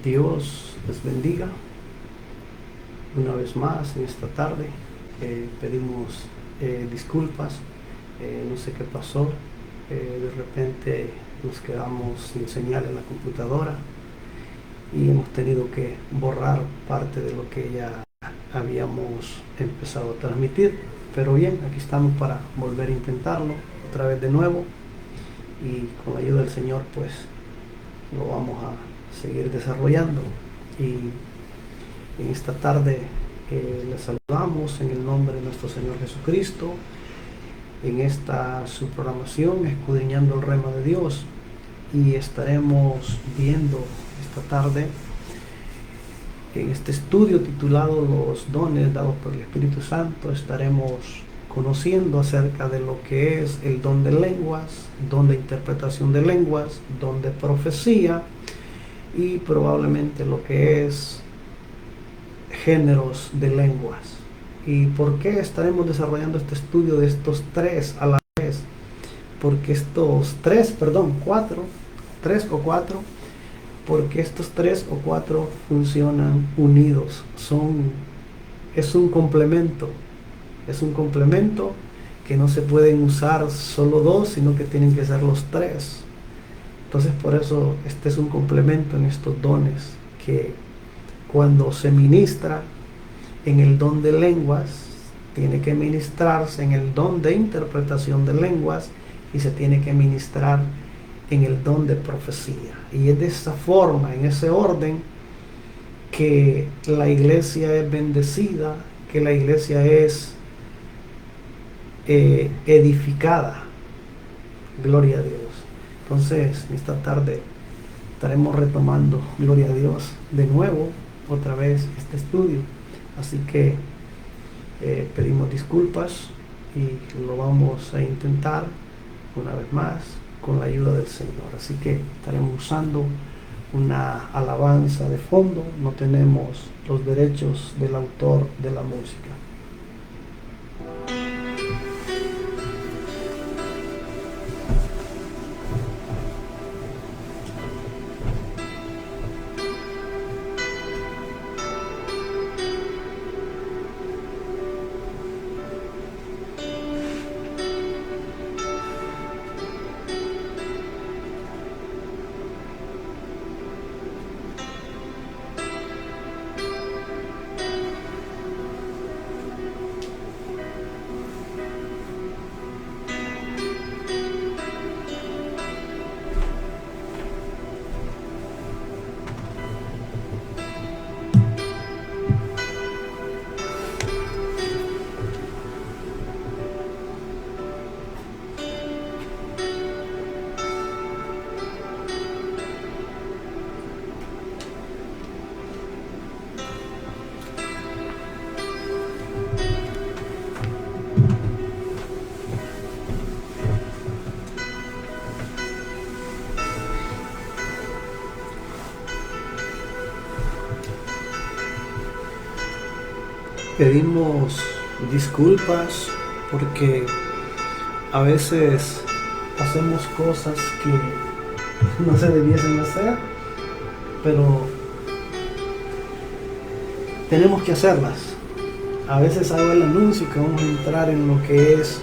Dios les bendiga una vez más en esta tarde. Pedimos disculpas, no sé qué pasó. De repente nos quedamos sin señal en la computadora y hemos tenido que borrar parte de lo que ya habíamos empezado a transmitir. Pero bien, aquí estamos para volver a intentarlo otra vez de nuevo y con la ayuda del Señor pues lo vamos a seguir desarrollando. Y en esta tarde les saludamos en el nombre de nuestro Señor Jesucristo en esta su programación Escudriñando el Rema de Dios, y estaremos viendo esta tarde en este estudio titulado Los dones dados por el Espíritu Santo. Estaremos conociendo acerca de lo que es el don de lenguas, don de interpretación de lenguas, don de profecía y probablemente lo que es géneros de lenguas. ¿Y por qué estaremos desarrollando este estudio de estos tres a la vez? Porque estos porque estos tres o cuatro funcionan unidos. Es un complemento que no se pueden usar solo dos, sino que tienen que ser los tres. Entonces por eso este es un complemento en estos dones, que cuando se ministra en el don de lenguas, tiene que ministrarse en el don de interpretación de lenguas y se tiene que ministrar en el don de profecía. Y es de esa forma, en ese orden, que la iglesia es bendecida, que la iglesia es edificada. Gloria a Dios. Entonces, esta tarde estaremos retomando, gloria a Dios, de nuevo, otra vez este estudio. Así que pedimos disculpas y lo vamos a intentar una vez más con la ayuda del Señor. Así que estaremos usando una alabanza de fondo. No tenemos los derechos del autor de la música. Pedimos disculpas porque a veces hacemos cosas que no se debiesen hacer, pero tenemos que hacerlas. A veces hago el anuncio que vamos a entrar en lo que es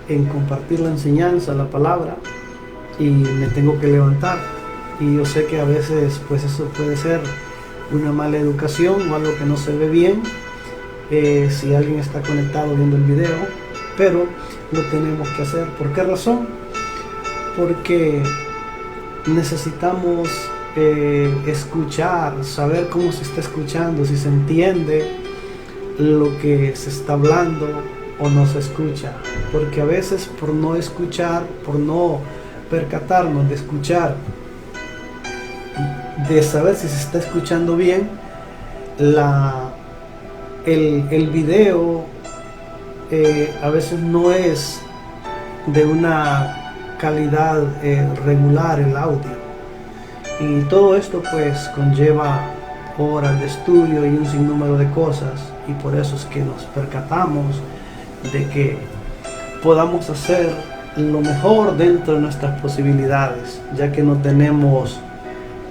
en compartir la enseñanza, la palabra, y me tengo que levantar. Y yo sé que a veces pues eso puede ser una mala educación o algo que no se ve bien si alguien está conectado viendo el video, pero lo tenemos que hacer. ¿Por qué razón? Porque necesitamos escuchar, saber cómo se está escuchando, si se entiende lo que se está hablando o no se escucha. Porque a veces por no escuchar, por no percatarnos de escuchar, de saber si se está escuchando bien, el video a veces no es de una calidad regular, el audio, y todo esto pues conlleva horas de estudio y un sinnúmero de cosas, y por eso es que nos percatamos de que podamos hacer lo mejor dentro de nuestras posibilidades, ya que no tenemos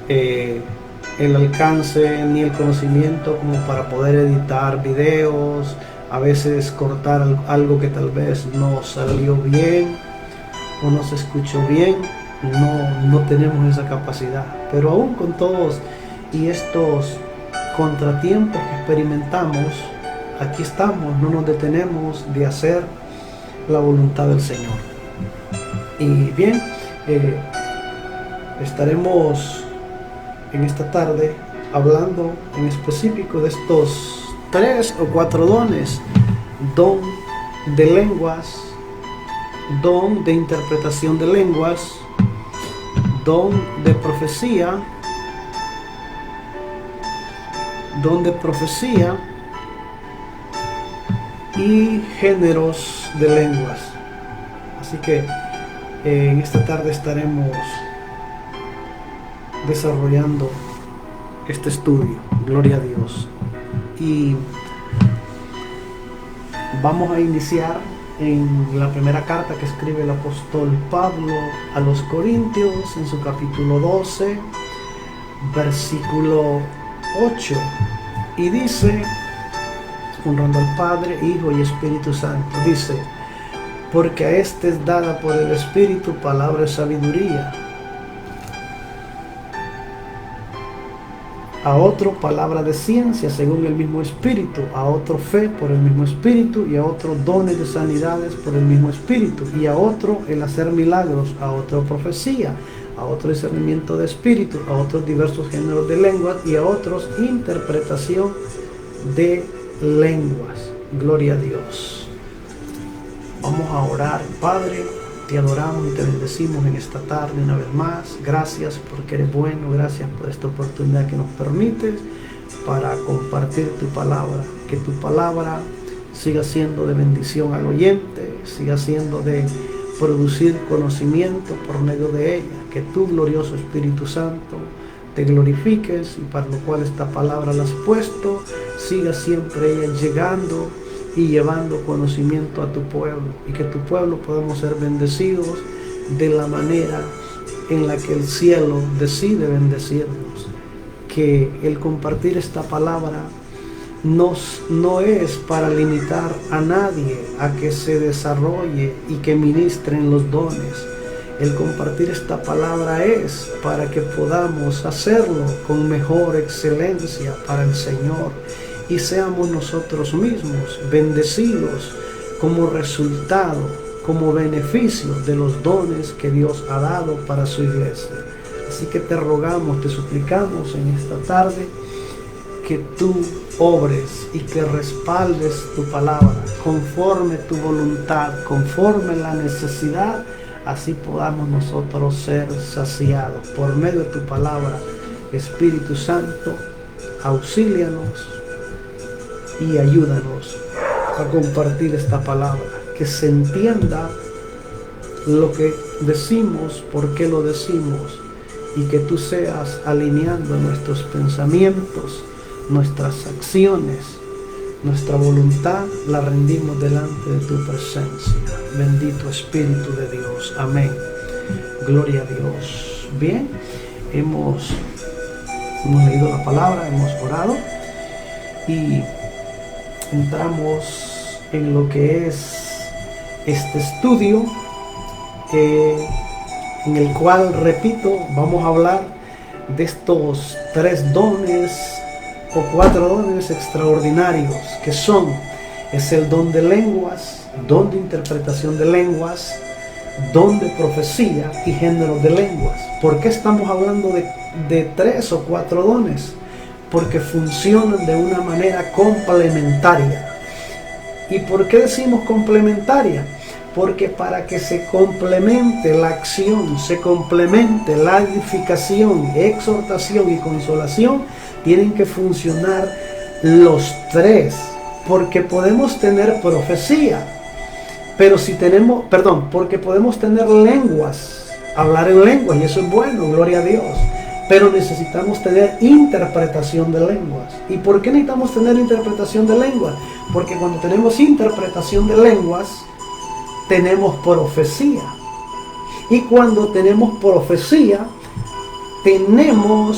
el alcance ni el conocimiento como para poder editar videos, a veces cortar algo que tal vez no salió bien o no se escuchó bien. No tenemos esa capacidad, pero aún con todos y estos contratiempos que experimentamos, aquí estamos, no nos detenemos de hacer la voluntad del Señor. Y bien, estaremos en esta tarde hablando en específico de estos 3 o 4 dones: don de lenguas, don de interpretación de lenguas, don de profecía y géneros de lenguas. Así que en esta tarde estaremos desarrollando este estudio. Gloria a Dios. Y vamos a iniciar en la primera carta que escribe el apóstol Pablo a los Corintios, en su capítulo 12, versículo 8, y dice, honrando al Padre, Hijo y Espíritu Santo, dice: porque a este es dada por el Espíritu palabra de sabiduría, a otro palabra de ciencia según el mismo Espíritu, a otro fe por el mismo Espíritu, y a otro dones de sanidades por el mismo Espíritu, y a otro el hacer milagros, a otro profecía, a otro discernimiento de espíritu, a otros diversos géneros de lenguas, y a otros interpretación de lenguas. Gloria a Dios. Vamos a orar. Padre, te adoramos y te bendecimos en esta tarde una vez más. Gracias porque eres bueno, gracias por esta oportunidad que nos permites para compartir tu palabra. Que tu palabra siga siendo de bendición al oyente, siga siendo de producir conocimiento por medio de ella. Que tú, glorioso Espíritu Santo, te glorifiques, y para lo cual esta palabra la has puesto, siga siempre ella llegando y llevando conocimiento a tu pueblo, y que tu pueblo podamos ser bendecidos de la manera en la que el cielo decide bendecirnos. Que el compartir esta palabra no es para limitar a nadie a que se desarrolle y que ministren los dones. El compartir esta palabra es para que podamos hacerlo con mejor excelencia para el Señor, y seamos nosotros mismos bendecidos como resultado, como beneficio de los dones que Dios ha dado para su iglesia. Así que te rogamos, te suplicamos en esta tarde que tú obres y que respaldes tu palabra conforme tu voluntad, conforme la necesidad, así podamos nosotros ser saciados por medio de tu palabra. Espíritu Santo, auxílianos y ayúdanos a compartir esta palabra, que se entienda lo que decimos, por qué lo decimos, y que tú seas alineando nuestros pensamientos, nuestras acciones, nuestra voluntad, la rendimos delante de tu presencia. Bendito Espíritu de Dios. Amén. Gloria a Dios. Bien, hemos leído la palabra, hemos orado y entramos en lo que es este estudio, en el cual, repito, vamos a hablar de estos 3 dones o 4 dones extraordinarios que es el don de lenguas, don de interpretación de lenguas, don de profecía y géneros de lenguas. ¿Por qué estamos hablando de 3 o 4 dones? Porque funcionan de una manera complementaria. ¿Y por qué decimos complementaria? Porque para que se complemente la acción, se complemente la edificación, exhortación y consolación, tienen que funcionar los 3. Porque podemos tener profecía, pero porque podemos tener lenguas, hablar en lenguas, y eso es bueno, gloria a Dios. Pero necesitamos tener interpretación de lenguas. ¿Y por qué necesitamos tener interpretación de lenguas? Porque cuando tenemos interpretación de lenguas, tenemos profecía. Y cuando tenemos profecía, tenemos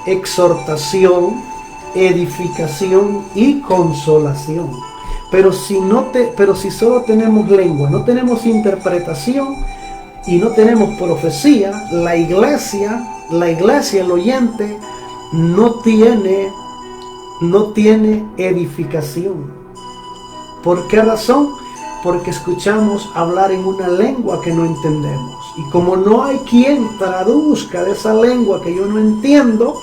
exhortación, edificación y consolación. Pero si solo tenemos lengua, no tenemos interpretación y no tenemos profecía, la iglesia, el oyente, no tiene edificación. ¿Por qué razón? Porque escuchamos hablar en una lengua que no entendemos. Y como no hay quien traduzca de esa lengua que yo no entiendo,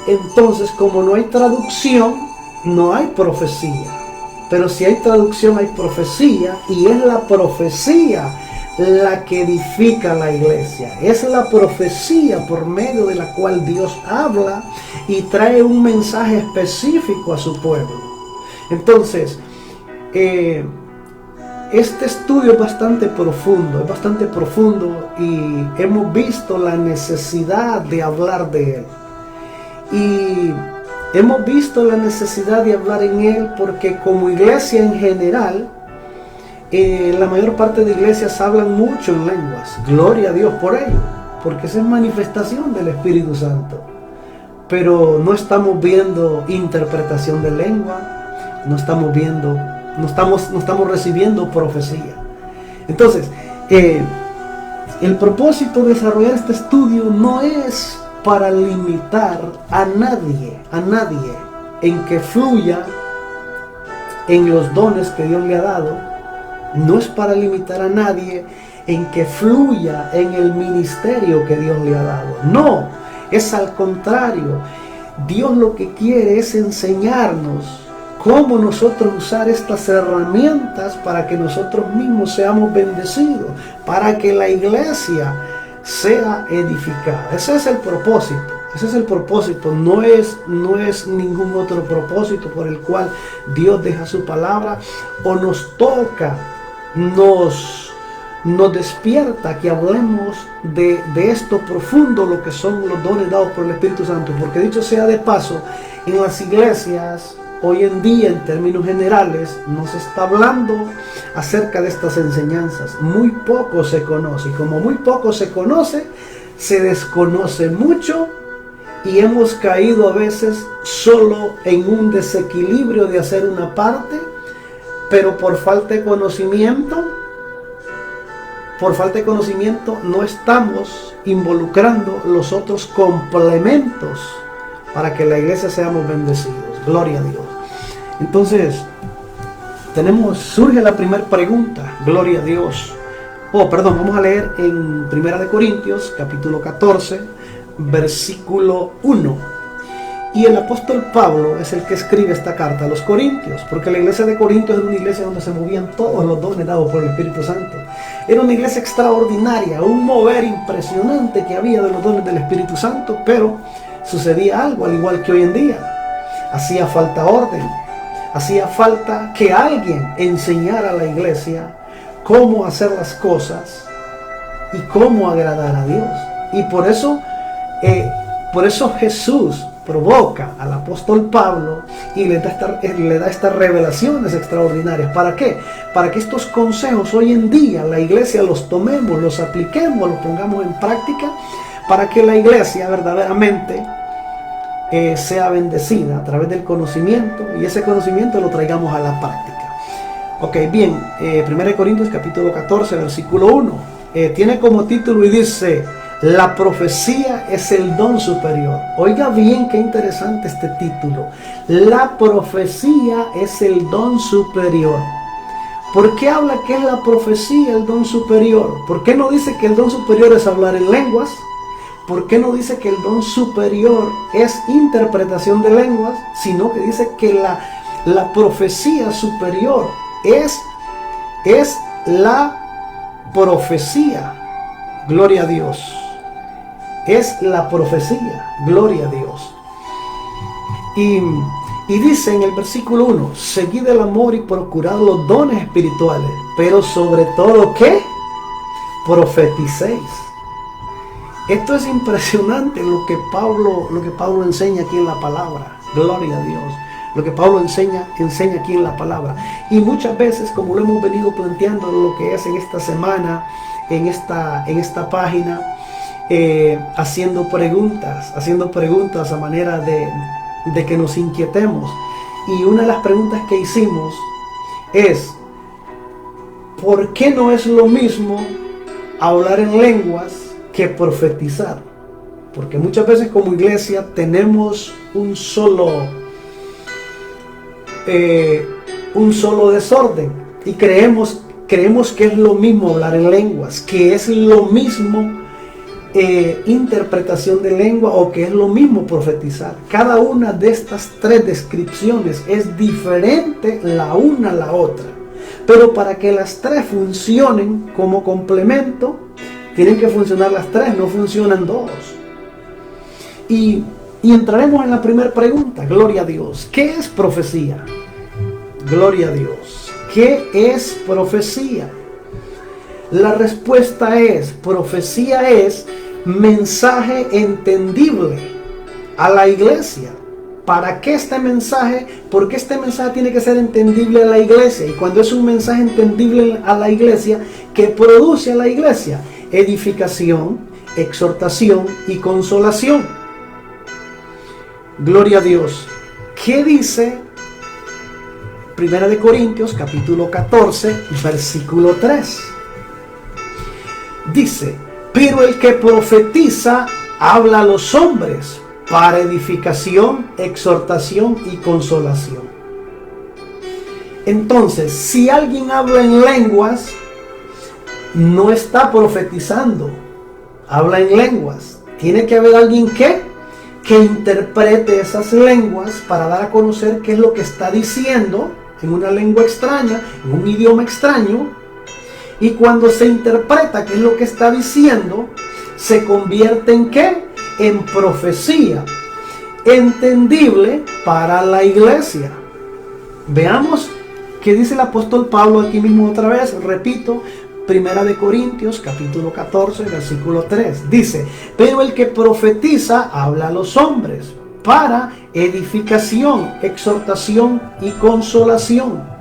entonces como no hay traducción, no hay profecía. Pero si hay traducción, hay profecía, y es la profecía la que edifica la iglesia. Es la profecía por medio de la cual Dios habla y trae un mensaje específico a su pueblo. Entonces, este estudio es bastante profundo y hemos visto la necesidad de hablar de él. Y hemos visto la necesidad de hablar en él porque como iglesia en general, la mayor parte de iglesias hablan mucho en lenguas. Gloria a Dios por ello, porque esa es manifestación del Espíritu Santo. Pero no estamos viendo interpretación de lengua, no estamos recibiendo profecía. Entonces, el propósito de desarrollar este estudio no es para limitar a nadie en que fluya en los dones que Dios le ha dado. No es para limitar a nadie en que fluya en el ministerio que Dios le ha dado. No, es al contrario. Dios lo que quiere es enseñarnos cómo nosotros usar estas herramientas para que nosotros mismos seamos bendecidos, para que la iglesia sea edificada. Ese es el propósito. No es ningún otro propósito por el cual Dios deja su palabra o nos toca, nos despierta que hablemos de esto profundo, lo que son los dones dados por el Espíritu Santo. Porque dicho sea de paso, en las iglesias hoy en día, en términos generales, no se está hablando acerca de estas enseñanzas. Muy poco se conoce. Y como muy poco se conoce, se desconoce mucho. Y hemos caído a veces solo en un desequilibrio de hacer una parte, pero por falta de conocimiento no estamos involucrando los otros complementos para que la iglesia seamos bendecidos. Gloria a Dios. Entonces, surge la primera pregunta. Gloria a Dios. Vamos a leer en 1 Corintios, capítulo 14, versículo 1. Y el apóstol Pablo es el que escribe esta carta a los Corintios, porque la iglesia de Corintios era una iglesia donde se movían todos los dones dados por el Espíritu Santo. Era una iglesia extraordinaria, un mover impresionante que había de los dones del Espíritu Santo, pero sucedía algo al igual que hoy en día. Hacía falta orden, hacía falta que alguien enseñara a la iglesia cómo hacer las cosas y cómo agradar a Dios. Y por eso Jesús provoca al apóstol Pablo y le da estas revelaciones extraordinarias. ¿Para qué? Para que estos consejos hoy en día la iglesia los tomemos, los apliquemos, los pongamos en práctica, para que la iglesia verdaderamente sea bendecida a través del conocimiento, y ese conocimiento lo traigamos a la práctica. Ok, bien, 1 Corintios capítulo 14, versículo 1, tiene como título y dice: la profecía es el don superior. Oiga bien, qué interesante este título. La profecía es el don superior. ¿Por qué habla que es la profecía el don superior? ¿Por qué no dice que el don superior es hablar en lenguas? ¿Por qué no dice que el don superior es interpretación de lenguas? Sino que dice que la profecía superior es la profecía. Gloria a Dios. Es la profecía. Gloria a Dios. Y dice en el versículo 1: seguid el amor y procurad los dones espirituales, pero sobre todo, ¿qué? Profeticéis. Esto es impresionante lo que Pablo enseña aquí en la palabra. Gloria a Dios. Lo que Pablo enseña aquí en la palabra. Y muchas veces, como lo hemos venido planteando en lo que es en esta semana, en esta página, haciendo preguntas a manera de que nos inquietemos. Y una de las preguntas que hicimos es: ¿por qué no es lo mismo hablar en lenguas que profetizar? Porque muchas veces como iglesia tenemos un solo desorden y creemos que es lo mismo hablar en lenguas, que es lo mismo interpretación de lengua, o que es lo mismo profetizar. Cada una de estas tres descripciones es diferente la una a la otra, pero para que las tres funcionen como complemento, tienen que funcionar las tres, no funcionan dos. Y entraremos en la primera pregunta. Gloria a Dios. ¿Qué es profecía? Gloria a Dios. ¿Qué es profecía? La respuesta es: profecía es mensaje entendible a la iglesia. ¿Para qué este mensaje? Porque este mensaje tiene que ser entendible a la iglesia. Y cuando es un mensaje entendible a la iglesia, ¿qué produce a la iglesia? Edificación, exhortación y consolación. Gloria a Dios. ¿Qué dice 1 Corintios capítulo 14, versículo 3? Dice: pero el que profetiza habla a los hombres para edificación, exhortación y consolación. Entonces, si alguien habla en lenguas, no está profetizando, habla en lenguas. Tiene que haber alguien que interprete esas lenguas para dar a conocer qué es lo que está diciendo en una lengua extraña, en un idioma extraño. Y cuando se interpreta qué es lo que está diciendo, se convierte en ¿qué? En profecía entendible para la iglesia. Veamos qué dice el apóstol Pablo aquí mismo otra vez. Repito, 1 Corintios capítulo 14, versículo 3. Dice: pero el que profetiza habla a los hombres para edificación, exhortación y consolación.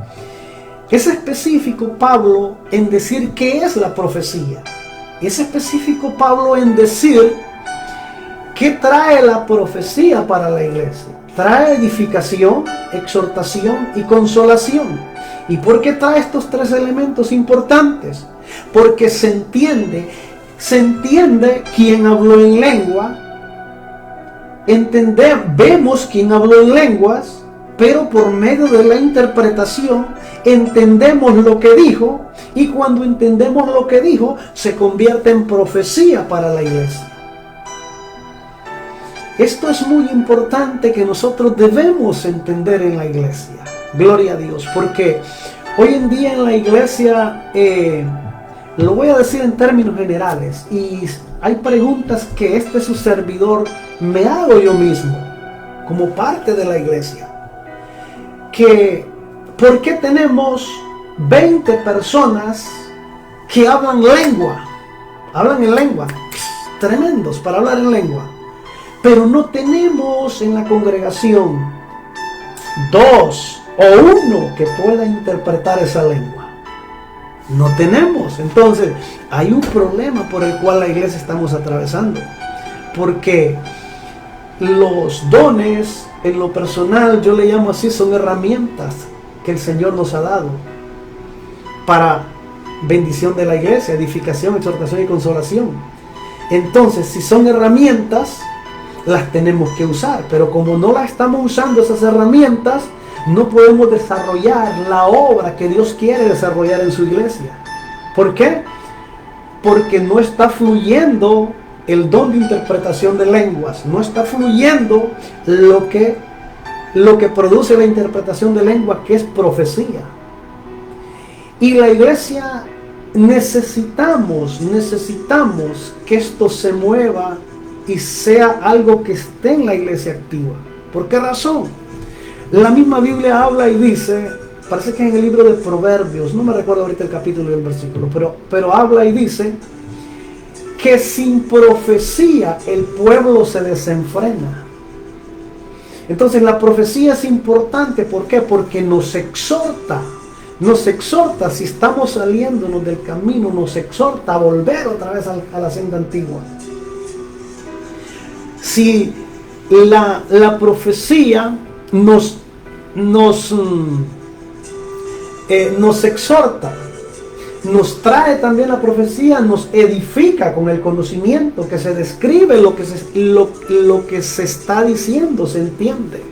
Es específico Pablo en decir qué es la profecía. Es específico Pablo en decir qué trae la profecía para la iglesia. Trae edificación, exhortación y consolación. ¿Y por qué trae estos tres elementos importantes? Porque se entiende quién habló en lengua. Vemos quién habló en lenguas, pero por medio de la interpretación entendemos lo que dijo, y cuando entendemos lo que dijo, se convierte en profecía para la iglesia. Esto es muy importante que nosotros debemos entender en la iglesia. Gloria a Dios, porque hoy en día en la iglesia, lo voy a decir en términos generales, y hay preguntas que su servidor me hago yo mismo, como parte de la iglesia. ¿Por qué tenemos 20 personas que hablan en lengua, tremendos para hablar en lengua, pero no tenemos en la congregación 2 o 1 que pueda interpretar esa lengua? No tenemos. Entonces hay un problema por el cual la iglesia estamos atravesando, porque los dones, en lo personal yo le llamo así, son herramientas que el Señor nos ha dado para bendición de la iglesia, edificación, exhortación y consolación. Entonces, si son herramientas, las tenemos que usar, pero como no las estamos usando esas herramientas, no podemos desarrollar la obra que Dios quiere desarrollar en su iglesia. ¿Por qué? Porque no está fluyendo el don de interpretación de lenguas, no está fluyendo lo que produce la interpretación de lenguas, que es profecía. Y la iglesia necesitamos que esto se mueva y sea algo que esté en la iglesia activa. ¿Por qué razón? La misma Biblia habla y dice, parece que en el libro de Proverbios, no me recuerdo ahorita el capítulo y el versículo, pero habla y dice que sin profecía el pueblo se desenfrena. Entonces la profecía es importante. ¿Por qué? Porque nos exhorta, si estamos saliéndonos del camino, nos exhorta a volver otra vez a la senda antigua. si la profecía nos exhorta, nos trae también la profecía, nos edifica con el conocimiento que se describe lo que se está diciendo, se entiende.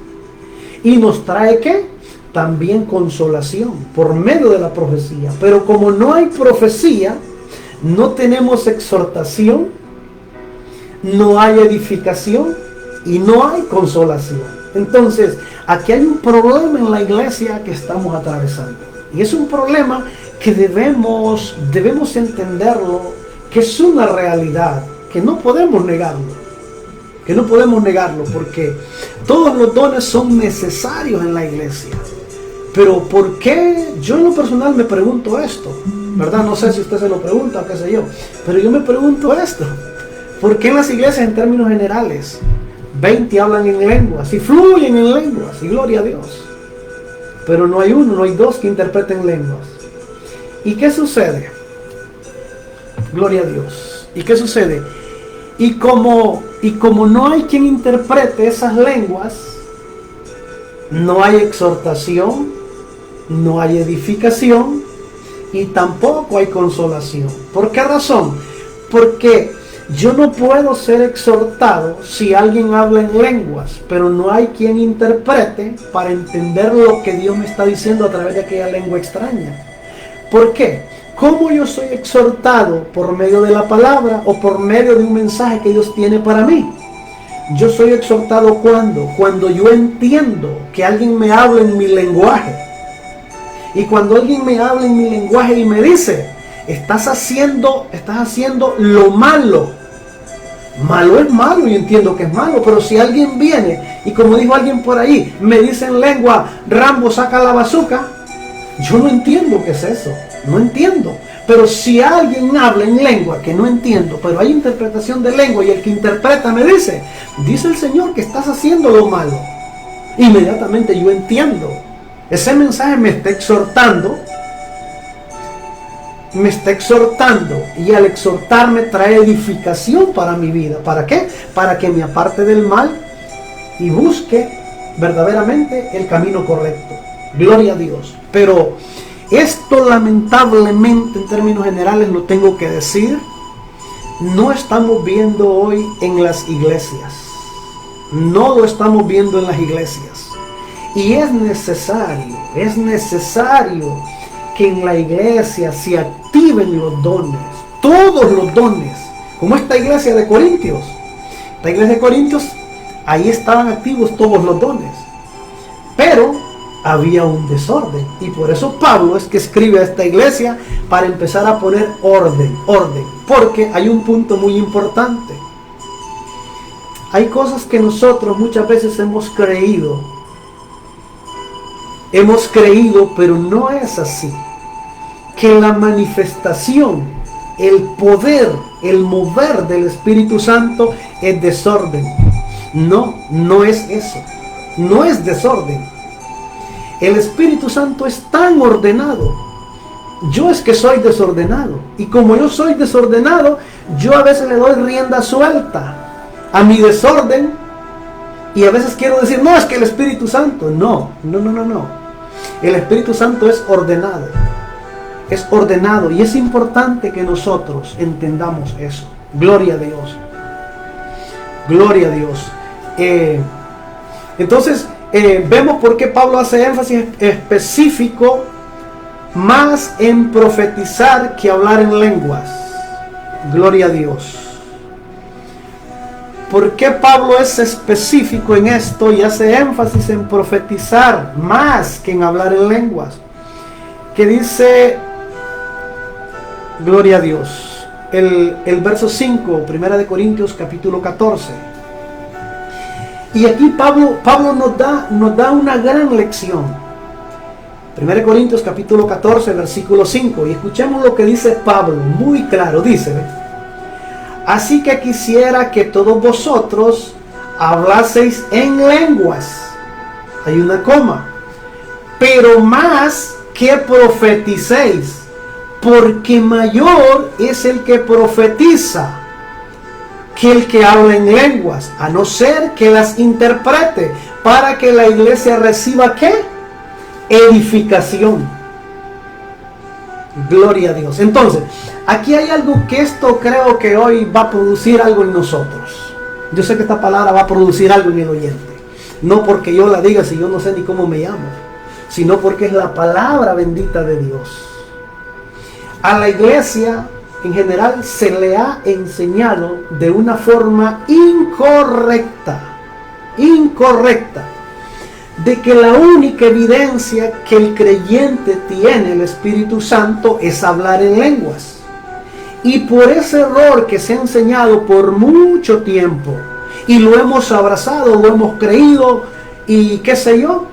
Y nos trae ¿qué? También consolación por medio de la profecía. Pero como no hay profecía, no tenemos exhortación, no hay edificación y no hay consolación. Entonces, aquí hay un problema en la iglesia que estamos atravesando. Y es un problema que debemos entenderlo, que es una realidad, que no podemos negarlo. Que no podemos negarlo, porque todos los dones son necesarios en la iglesia. Pero ¿por qué? Yo en lo personal me pregunto esto, ¿verdad? No sé si usted se lo pregunta o qué sé yo, pero yo me pregunto esto. ¿Por qué en las iglesias en términos generales 20 hablan en lenguas y fluyen en lenguas y gloria a Dios? Pero no hay uno, no hay dos que interpreten lenguas. ¿Y qué sucede? Gloria a Dios. ¿Y qué sucede? Y como no hay quien interprete esas lenguas, no hay exhortación, no hay edificación y tampoco hay consolación. ¿Por qué razón? Porque yo no puedo ser exhortado si alguien habla en lenguas, pero no hay quien interprete para entender lo que Dios me está diciendo a través de aquella lengua extraña. ¿Por qué? ¿Cómo yo soy exhortado? ¿Por medio de la palabra o por medio de un mensaje que Dios tiene para mí? Yo soy exhortado cuando yo entiendo que alguien me habla en mi lenguaje. Y cuando alguien me habla en mi lenguaje y me dice, estás haciendo lo malo. Malo es malo, y entiendo que es malo, pero si alguien viene y como dijo alguien por ahí, me dice en lengua, Rambo saca la bazooka, yo no entiendo qué es eso, no entiendo. Pero si alguien habla en lengua que no entiendo, pero hay interpretación de lengua y el que interpreta me dice el Señor que estás haciendo lo malo, inmediatamente yo entiendo. Ese mensaje me está exhortando y al exhortarme trae edificación para mi vida. ¿Para qué? Para que me aparte del mal y busque verdaderamente el camino correcto. Gloria a Dios. Pero esto lamentablemente en términos generales lo tengo que decir, no estamos viendo hoy en las iglesias. No lo estamos viendo en las iglesias. Y es necesario que en la iglesia se activen los dones, todos los dones, como esta iglesia de Corintios. Esta iglesia de Corintios, ahí estaban activos todos los dones, pero había un desorden, y por eso Pablo es que escribe a esta iglesia para empezar a poner orden, porque hay un punto muy importante. Hay cosas que nosotros muchas veces hemos creído, pero no es así. Que la manifestación, el poder, el mover del Espíritu Santo es desorden. No es eso. No es desorden. El Espíritu Santo es tan ordenado. Yo es que soy desordenado. Y como yo soy desordenado, yo a veces le doy rienda suelta a mi desorden. Y a veces quiero decir, no, es que el Espíritu Santo. No. El Espíritu Santo es ordenado. Es ordenado. Y es importante que nosotros entendamos eso. Gloria a Dios. Gloria a Dios. Entonces, vemos por qué Pablo hace énfasis específico más en profetizar que hablar en lenguas. Gloria a Dios. ¿Por qué Pablo es específico en esto y hace énfasis en profetizar más que en hablar en lenguas? Que dice, gloria a Dios, el verso 5, 1 Corintios capítulo 14. Y aquí Pablo nos da una gran lección. 1 Corintios capítulo 14, versículo 5. Y escuchemos lo que dice Pablo, muy claro. Dice, así que quisiera que todos vosotros hablaseis en lenguas. Hay una coma. Pero más que profeticéis, porque mayor es el que profetiza que el que habla en lenguas, a no ser que las interprete, para que la iglesia reciba ¿qué? Edificación. Gloria a Dios. Entonces, aquí hay algo que esto creo que hoy va a producir algo en nosotros. Yo sé que esta palabra va a producir algo en el oyente. No porque yo la diga si yo no sé ni cómo me llamo, sino porque es la palabra bendita de Dios. A la iglesia en general se le ha enseñado de una forma incorrecta, de que la única evidencia que el creyente tiene el Espíritu Santo es hablar en lenguas. Y por ese error que se ha enseñado por mucho tiempo, y lo hemos abrazado, lo hemos creído, y qué sé yo,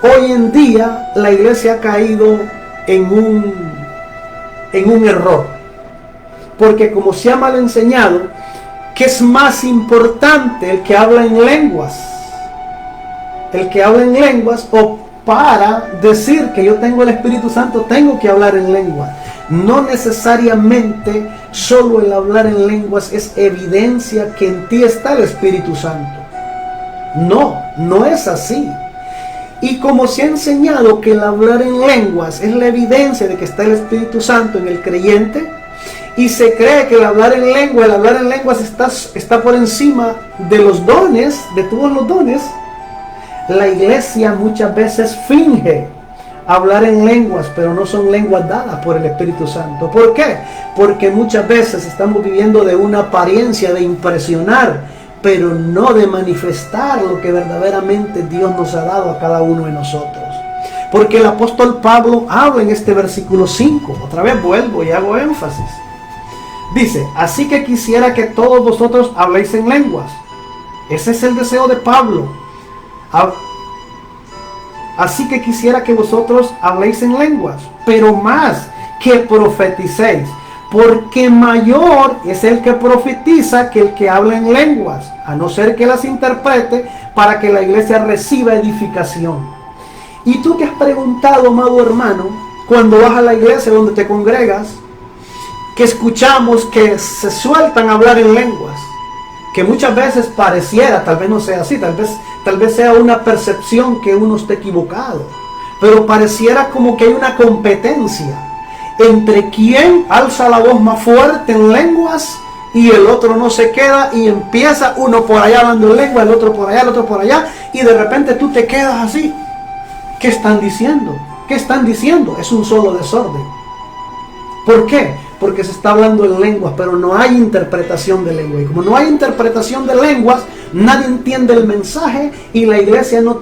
hoy en día la iglesia ha caído en un error. Porque como se ha mal enseñado, que es más importante el que habla en lenguas. El que habla en lenguas, o para decir que yo tengo el Espíritu Santo, tengo que hablar en lenguas. No necesariamente solo el hablar en lenguas es evidencia que en ti está el Espíritu Santo. No es así. Y como se ha enseñado que el hablar en lenguas es la evidencia de que está el Espíritu Santo en el creyente, y se cree que el hablar en lenguas está por encima de los dones, de todos los dones, la iglesia muchas veces finge hablar en lenguas, pero no son lenguas dadas por el Espíritu Santo. ¿Por qué? Porque muchas veces estamos viviendo de una apariencia de impresionar, pero no de manifestar lo que verdaderamente Dios nos ha dado a cada uno de nosotros. Porque el apóstol Pablo habla en este versículo 5, otra vez vuelvo y hago énfasis. Dice, así que quisiera que todos vosotros habléis en lenguas. Ese es el deseo de Pablo. Así que quisiera que vosotros habléis en lenguas, pero más que profeticéis, porque mayor es el que profetiza que el que habla en lenguas, a no ser que las interprete, para que la iglesia reciba edificación. Y tú que has preguntado, amado hermano, cuando vas a la iglesia donde te congregas, que escuchamos que se sueltan a hablar en lenguas, que muchas veces pareciera, tal vez no sea así, tal vez sea una percepción que uno esté equivocado, pero pareciera como que hay una competencia entre quien alza la voz más fuerte en lenguas y el otro no se queda, y empieza uno por allá hablando en lengua, el otro por allá, el otro por allá, y de repente tú te quedas así. ¿Qué están diciendo? ¿Qué están diciendo? Es un solo desorden. ¿Por qué? Porque se está hablando en lenguas, pero no hay interpretación de lengua. Y como no hay interpretación de lenguas, nadie entiende el mensaje, y la iglesia no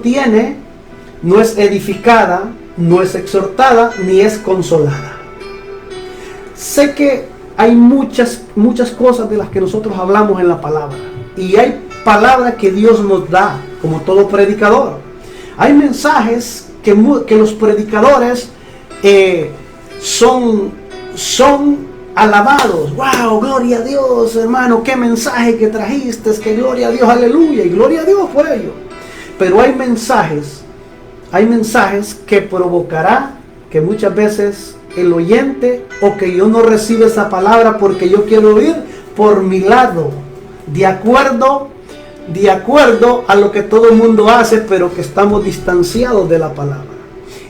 es edificada, no es exhortada, ni es consolada. Sé que hay muchas cosas de las que nosotros hablamos en la palabra, y hay palabra que Dios nos da, como todo predicador. Hay mensajes que los predicadores son alabados. ¡Wow! Gloria a Dios, hermano, qué mensaje que trajiste, que gloria a Dios, aleluya, y gloria a Dios por ello. Pero hay mensajes que provocará que muchas veces el oyente, o que yo no reciba esa palabra porque yo quiero oír por mi lado, de acuerdo a lo que todo el mundo hace, pero que estamos distanciados de la palabra.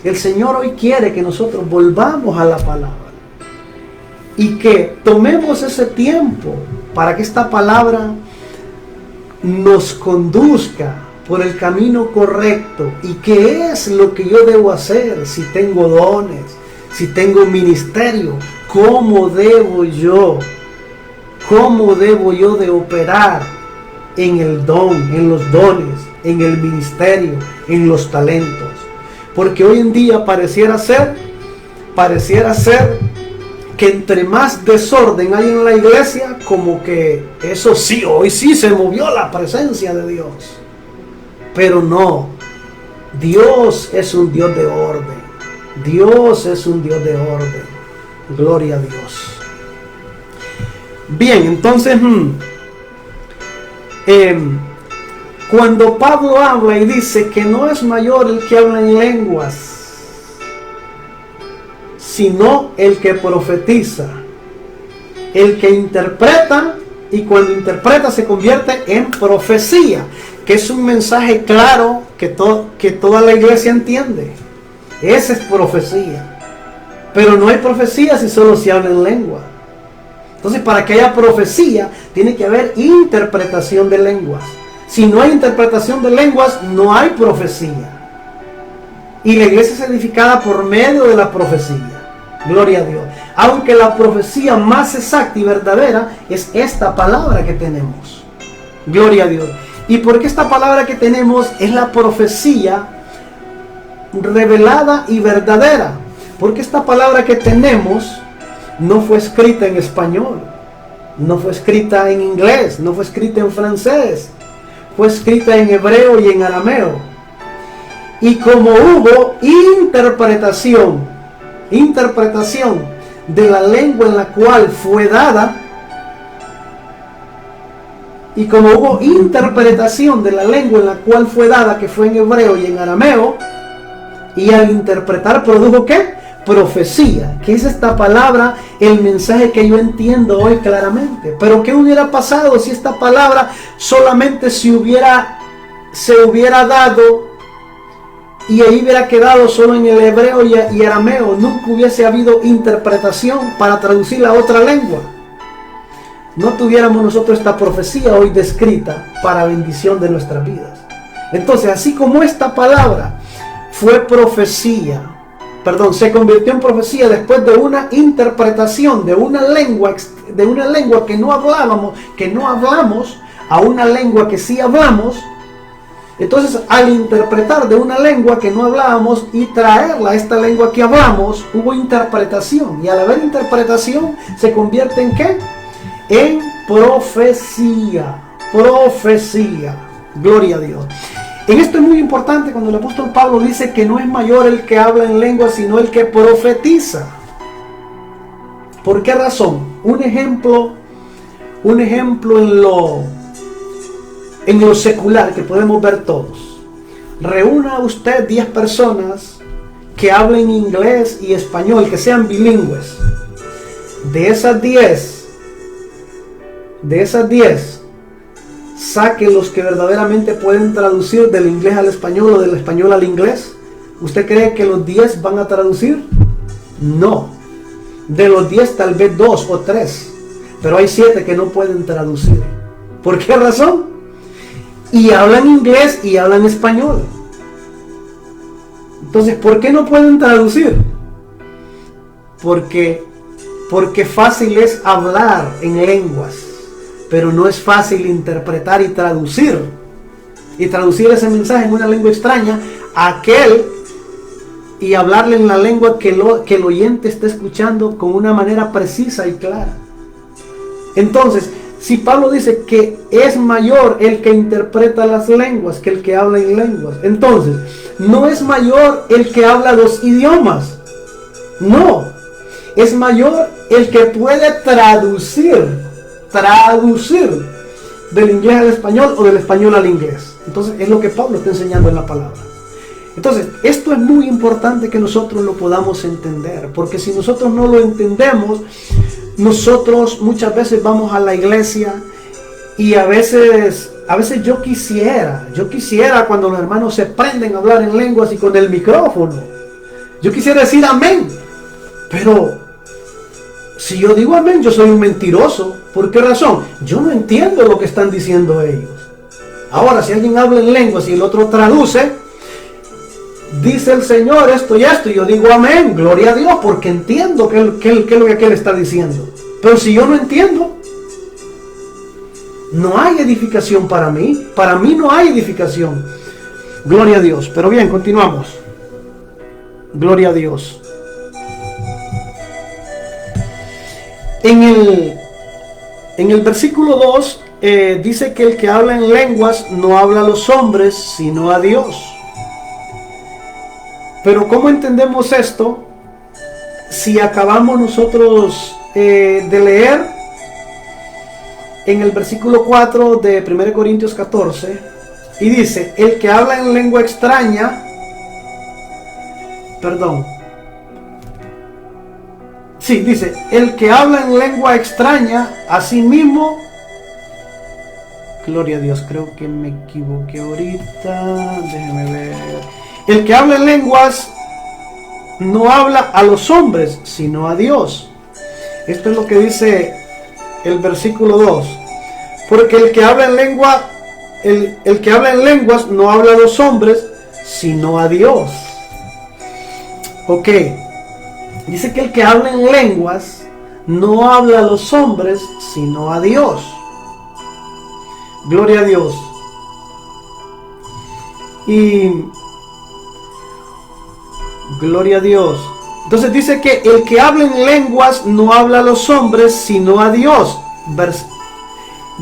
El Señor hoy quiere que nosotros volvamos a la palabra y que tomemos ese tiempo para que esta palabra nos conduzca por el camino correcto. ¿Y qué es lo que yo debo hacer? Si tengo dones, si tengo ministerio, ¿cómo debo yo de operar en el don, en los dones, en el ministerio, en los talentos? Porque hoy en día pareciera ser que entre más desorden hay en la iglesia, como que eso sí, hoy sí se movió la presencia de Dios. Pero no, Dios es un Dios de orden. Dios es un Dios de orden. Gloria a Dios. Bien, entonces, cuando Pablo habla y dice que no es mayor el que habla en lenguas, sino el que profetiza, el que interpreta Y cuando interpreta se convierte en profecía, que es un mensaje claro que toda la iglesia entiende. Esa es profecía. Pero no hay profecía si solo se habla en lengua. Entonces, para que haya profecía, tiene que haber interpretación de lenguas. Si no hay interpretación de lenguas, no hay profecía. Y la iglesia es edificada por medio de la profecía. Gloria a Dios. Aunque la profecía más exacta y verdadera es esta palabra que tenemos. Gloria a Dios. Y porque esta palabra que tenemos es la profecía revelada y verdadera. Porque esta palabra que tenemos no fue escrita en español, no fue escrita en inglés, no fue escrita en francés, fue escrita en hebreo y en arameo. Y como hubo interpretación de la lengua en la cual fue dada, y como hubo interpretación de la lengua en la cual fue dada, que fue en hebreo y en arameo, y al interpretar produjo ¿qué? Profecía, que es esta palabra, el mensaje que yo entiendo hoy claramente. Pero ¿qué hubiera pasado si esta palabra solamente se hubiera dado y ahí hubiera quedado solo en el hebreo y arameo? Nunca hubiese habido interpretación para traducir a otra lengua. No tuviéramos nosotros esta profecía hoy descrita para bendición de nuestras vidas. Entonces, así como esta palabra fue profecía, se convirtió en profecía después de una interpretación de una lengua que no hablamos, a una lengua que sí hablamos. Entonces, al interpretar de una lengua que no hablábamos y traerla a esta lengua que hablamos, hubo interpretación. Y al haber interpretación, se convierte en ¿qué? En profecía. Profecía. Gloria a Dios. En esto es muy importante cuando el apóstol Pablo dice que no es mayor el que habla en lengua, sino el que profetiza. ¿Por qué razón? Un ejemplo en lo secular que podemos ver todos. Reúna usted 10 personas que hablen inglés y español, que sean bilingües. De esas 10, saque los que verdaderamente pueden traducir del inglés al español o del español al inglés. ¿Usted cree que los 10 van a traducir? No. De los 10 tal vez 2 o 3. Pero hay 7 que no pueden traducir. ¿Por qué razón? Y hablan inglés y hablan español. Entonces, ¿por qué no pueden traducir? Porque fácil es hablar en lenguas, pero no es fácil interpretar y traducir ese mensaje en una lengua extraña a aquel y hablarle en la lengua que el oyente está escuchando con una manera precisa y clara. Entonces, si Pablo dice que es mayor el que interpreta las lenguas que el que habla en lenguas, entonces no es mayor el que habla 2 idiomas, no, es mayor el que puede traducir del inglés al español o del español al inglés. Entonces es lo que Pablo está enseñando en la palabra. Entonces esto es muy importante que nosotros lo podamos entender, porque si nosotros no lo entendemos, nosotros muchas veces vamos a la iglesia y a veces yo quisiera cuando los hermanos se prenden a hablar en lenguas y con el micrófono, yo quisiera decir amén, pero si yo digo amén, yo soy un mentiroso. ¿Por qué razón? Yo no entiendo lo que están diciendo ellos. Ahora, si alguien habla en lenguas y el otro traduce, dice el Señor esto y esto, y yo digo amén, gloria a Dios, porque entiendo qué es lo que aquel está diciendo. Pero si yo no entiendo, no hay edificación para mí. Para mí no hay edificación. Gloria a Dios. Pero bien, continuamos. Gloria a Dios. En el versículo 2 dice que el que habla en lenguas no habla a los hombres, sino a Dios. Pero ¿cómo entendemos esto? Si acabamos nosotros de leer en el versículo 4 de 1 Corintios 14, y dice, el que habla en lengua extraña, dice, el que habla en lengua extraña, a sí mismo Gloria a Dios, creo que me equivoqué ahorita. Déjeme ver. El que habla en lenguas no habla a los hombres, sino a Dios. Esto es lo que dice el versículo 2. Porque el que habla en lengua, el que habla en lenguas no habla a los hombres, sino a Dios. Ok. Dice que el que habla en lenguas no habla a los hombres, sino a Dios. Gloria a Dios. Y gloria a Dios. Entonces dice que el que habla en lenguas no habla a los hombres, sino a Dios.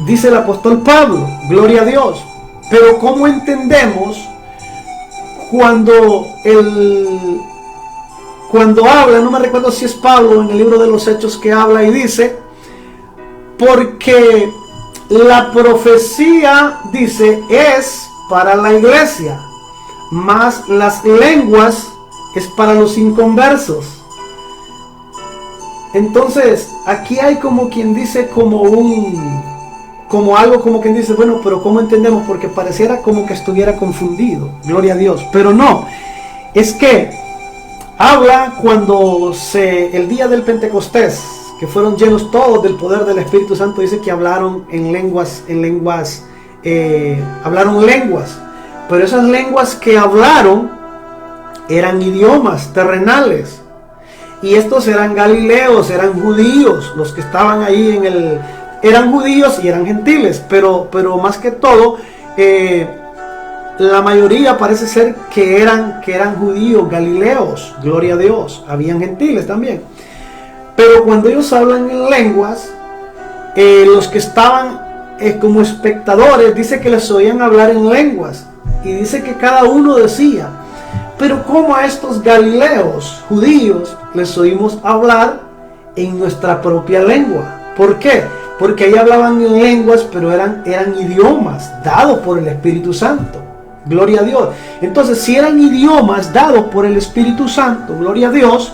Dice el apóstol Pablo, gloria a Dios. Pero ¿cómo entendemos cuando habla? No me recuerdo si es Pablo en el libro de los Hechos que habla y dice, porque la profecía, dice, es para la iglesia, mas las lenguas es para los inconversos. Entonces, aquí hay como quien dice, como algo como quien dice, bueno, pero ¿cómo entendemos? Porque pareciera como que estuviera confundido, gloria a Dios, pero no, es que habla cuando el día del Pentecostés, que fueron llenos todos del poder del Espíritu Santo, dice que hablaron en lenguas, hablaron lenguas, pero esas lenguas que hablaron eran idiomas terrenales, y estos eran galileos, eran judíos, los que estaban ahí eran judíos y eran gentiles, pero más que todo, la mayoría parece ser que eran judíos, galileos, gloria a Dios, habían gentiles también. Pero cuando ellos hablan en lenguas, los que estaban como espectadores, dice que les oían hablar en lenguas. Y dice que cada uno decía, pero ¿cómo a estos galileos, judíos, les oímos hablar en nuestra propia lengua? ¿Por qué? Porque ahí hablaban en lenguas, pero eran idiomas dados por el Espíritu Santo. Gloria a Dios. Entonces, si eran idiomas dados por el Espíritu Santo, gloria a Dios,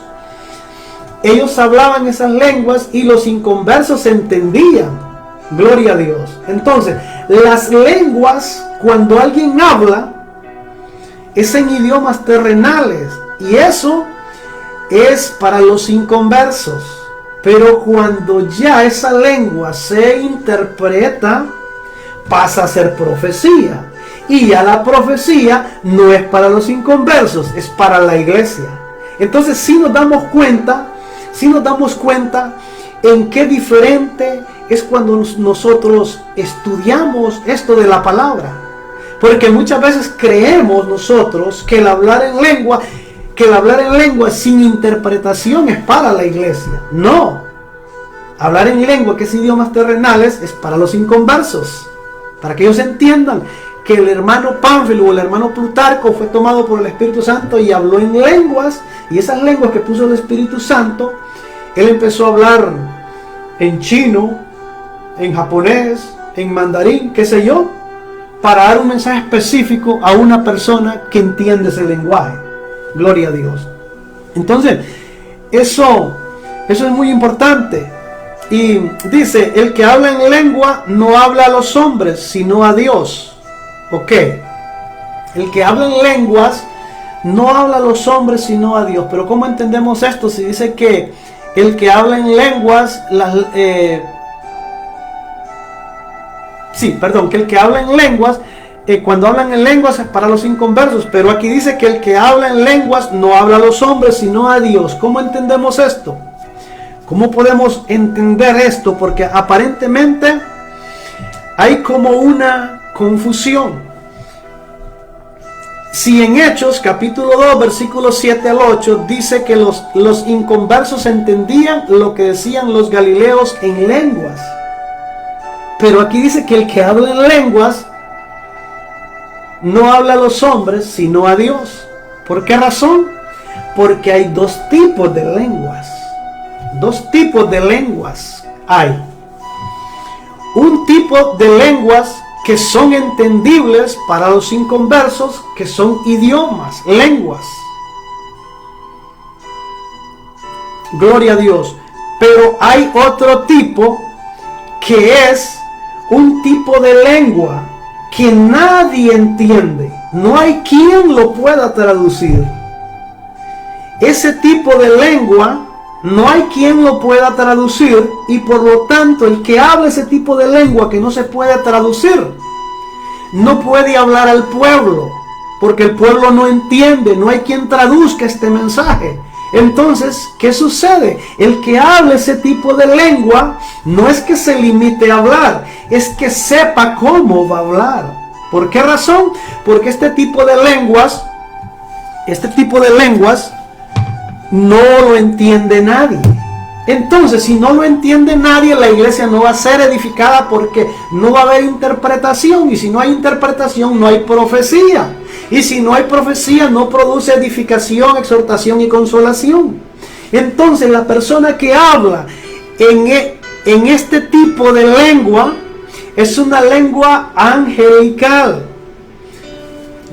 ellos hablaban esas lenguas y los inconversos entendían. Gloria a Dios. Entonces, las lenguas, cuando alguien habla, es en idiomas terrenales. Y eso es para los inconversos. Pero cuando ya esa lengua se interpreta, pasa a ser profecía. Y ya la profecía no es para los inconversos, es para la iglesia. Entonces, si nos damos cuenta en qué diferente es cuando nosotros estudiamos esto de la palabra. Porque muchas veces creemos nosotros que el hablar en lengua sin interpretación es para la iglesia. No. Hablar en lengua, que es idiomas terrenales, es para los inconversos. Para que ellos entiendan que el hermano Pánfilo o el hermano Plutarco fue tomado por el Espíritu Santo y habló en lenguas. Y esas lenguas que puso el Espíritu Santo, él empezó a hablar en chino, en japonés, en mandarín, qué sé yo, para dar un mensaje específico a una persona que entiende ese lenguaje. Gloria a Dios. Entonces, eso es muy importante. Y dice, el que habla en lengua no habla a los hombres, sino a Dios. ¿Ok? El que habla en lenguas no habla a los hombres, sino a Dios. Pero ¿cómo entendemos esto? Si dice que el que habla en lenguas, que el que habla en lenguas, cuando hablan en lenguas es para los inconversos, pero aquí dice que el que habla en lenguas no habla a los hombres, sino a Dios. ¿Cómo entendemos esto? ¿Cómo podemos entender esto? Porque aparentemente hay como una confusión. Si en Hechos capítulo 2 versículos 7 al 8 dice que los inconversos entendían lo que decían los galileos en lenguas, pero aquí dice que el que habla en lenguas no habla a los hombres, sino a Dios. ¿Por qué razón? Porque hay dos tipos de lenguas. Dos tipos de lenguas hay. Un tipo de lenguas que son entendibles para los inconversos, que son idiomas, lenguas. Gloria a Dios. Pero hay otro tipo que es un tipo de lengua que nadie entiende. No hay quien lo pueda traducir. Ese tipo de lengua no hay quien lo pueda traducir, y por lo tanto el que habla ese tipo de lengua que no se puede traducir no puede hablar al pueblo, porque el pueblo no entiende, no hay quien traduzca este mensaje. Entonces, ¿qué sucede? El que habla ese tipo de lengua no es que se limite a hablar, es que sepa cómo va a hablar. ¿Por qué razón? Porque este tipo de lenguas no lo entiende nadie. Entonces, si no lo entiende nadie, la iglesia no va a ser edificada, porque no va a haber interpretación, y si no hay interpretación no hay profecía, y si no hay profecía no produce edificación, exhortación y consolación. Entonces la persona que habla en este tipo de lengua es una lengua angelical.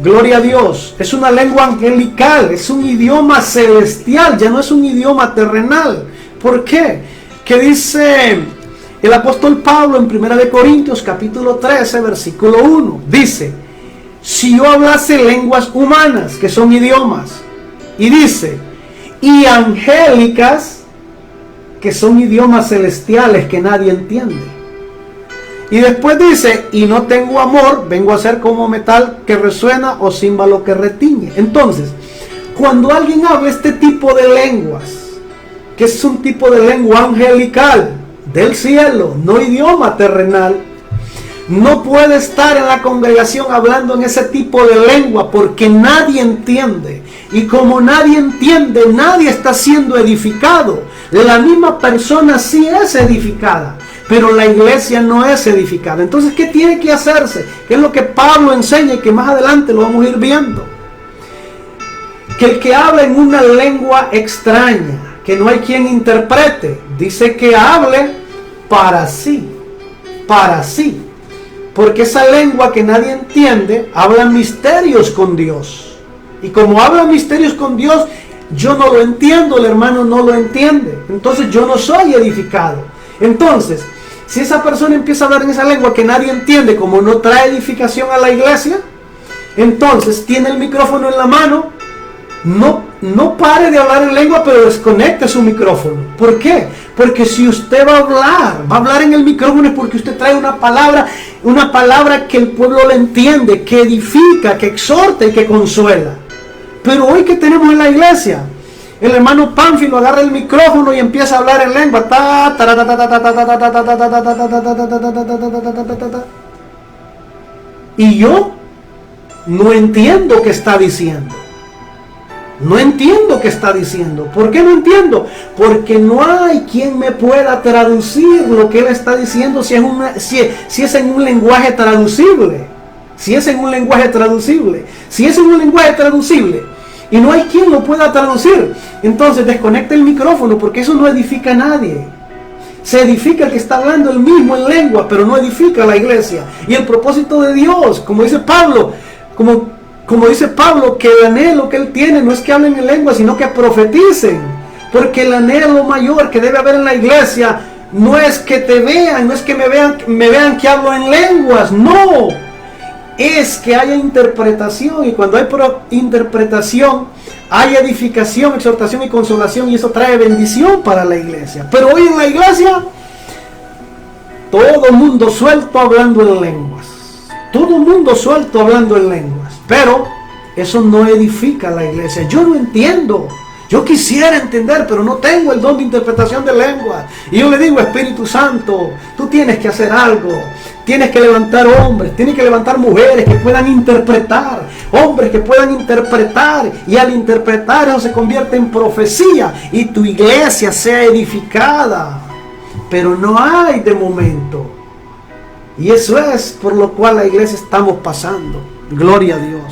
Gloria a Dios. Es una lengua angelical, es un idioma celestial, ya no es un idioma terrenal. ¿Por qué? ¿Qué dice el apóstol Pablo en 1 Corintios capítulo 13, versículo 1? Dice: si yo hablase lenguas humanas, que son idiomas, y dice, y angélicas, que son idiomas celestiales que nadie entiende. Y después dice, y no tengo amor, vengo a ser como metal que resuena o címbalo que retiñe. Entonces, cuando alguien habla este tipo de lenguas, que es un tipo de lengua angelical del cielo, no idioma terrenal, no puede estar en la congregación hablando en ese tipo de lengua, porque nadie entiende. Y como nadie entiende, nadie está siendo edificado. La misma persona sí es edificada, pero la iglesia no es edificada. Entonces, ¿qué tiene que hacerse? ¿Qué es lo que Pablo enseña y que más adelante lo vamos a ir viendo? Que el que habla en una lengua extraña, que no hay quien interprete, dice que hable para sí, porque esa lengua que nadie entiende habla misterios con Dios, y como habla misterios con Dios, yo no lo entiendo, el hermano no lo entiende, entonces yo no soy edificado. Entonces, si esa persona empieza a hablar en esa lengua que nadie entiende, como no trae edificación a la iglesia, entonces tiene el micrófono en la mano, no pare de hablar en lengua, pero desconecte su micrófono. ¿Por qué? Porque si usted va a hablar en el micrófono, es porque usted trae una palabra que el pueblo le entiende, que edifica, que exhorta y que consuela. Pero hoy que tenemos en la iglesia, el hermano Pánfilo agarra el micrófono y empieza a hablar en lengua. Y yo no entiendo qué está diciendo. No entiendo qué está diciendo. ¿Por qué no entiendo? Porque no hay quien me pueda traducir lo que él está diciendo si es en un lenguaje traducible. Si es en un lenguaje traducible y no hay quien lo pueda traducir, entonces desconecta el micrófono, porque eso no edifica a nadie. Se edifica el que está hablando el mismo en lengua, pero no edifica a la iglesia. Y el propósito de Dios, como dice Pablo, como dice Pablo, que el anhelo que él tiene no es que hablen en lengua, sino que profeticen. Porque el anhelo mayor que debe haber en la iglesia no es que te vean, no es que me vean que hablo en lenguas, no. Es que haya interpretación, y cuando hay interpretación, hay edificación, exhortación y consolación, y eso trae bendición para la iglesia. Pero hoy en la iglesia, todo mundo suelto hablando en lenguas. Todo mundo suelto hablando en lenguas. Pero eso no edifica a la iglesia. Yo no entiendo. Yo quisiera entender, pero no tengo el don de interpretación de lenguas. Y yo le digo, Espíritu Santo, tú tienes que hacer algo. Tienes que levantar hombres, tienes que levantar mujeres que puedan interpretar. Hombres que puedan interpretar. Y al interpretar eso se convierte en profecía. Y tu iglesia sea edificada. Pero no hay de momento. Y eso es por lo cual la iglesia estamos pasando. Gloria a Dios.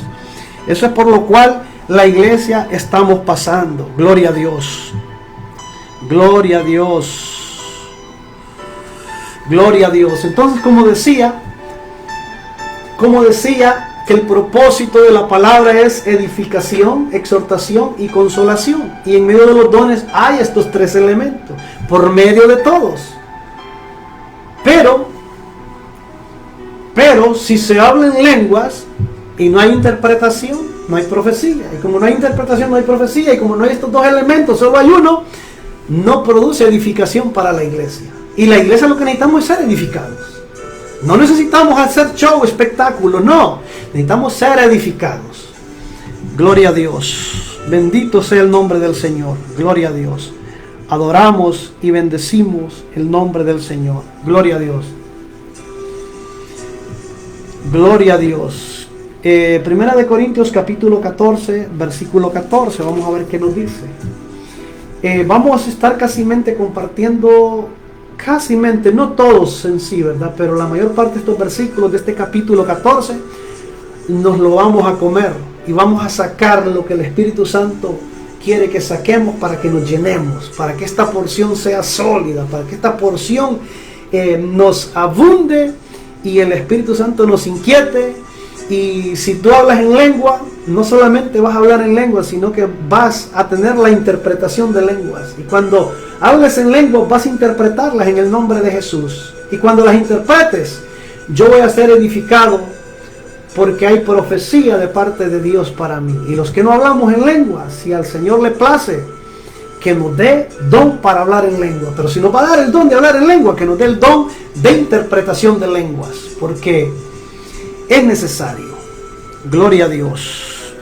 Eso es por lo cual la iglesia estamos pasando. Gloria a Dios. Gloria a Dios. Gloria a Dios. Entonces, como decía que el propósito de la palabra es edificación, exhortación y consolación. Y en medio de los dones hay estos tres elementos. Por medio de todos. Pero Pero si se habla en lenguas y no hay interpretación, no hay profecía. Y como no hay interpretación, no hay profecía. Y como no hay estos dos elementos, solo hay uno, no produce edificación para la iglesia. Y la iglesia lo que necesitamos es ser edificados. No necesitamos hacer show, espectáculo, no. Necesitamos ser edificados. Gloria a Dios. Bendito sea el nombre del Señor. Gloria a Dios. Adoramos y bendecimos el nombre del Señor. Gloria a Dios. Gloria a Dios. Primera de Corintios capítulo 14, versículo 14. Vamos a ver qué nos dice. Vamos a estar compartiendo, no todos en sí, ¿verdad? Pero la mayor parte de estos versículos de este capítulo 14 nos lo vamos a comer y vamos a sacar lo que el Espíritu Santo quiere que saquemos para que nos llenemos, para que esta porción sea sólida, para que esta porción nos abunde y el Espíritu Santo nos inquiete. Y si tú hablas en lengua, no solamente vas a hablar en lengua, sino que vas a tener la interpretación de lenguas. Y cuando hables en lengua, vas a interpretarlas en el nombre de Jesús. Y cuando las interpretes, yo voy a ser edificado porque hay profecía de parte de Dios para mí. Y los que no hablamos en lengua, si al Señor le place, que nos dé don para hablar en lengua. Pero si nos va a dar el don de hablar en lengua, que nos dé el don de interpretación de lenguas. Porque es necesario. Gloria a Dios.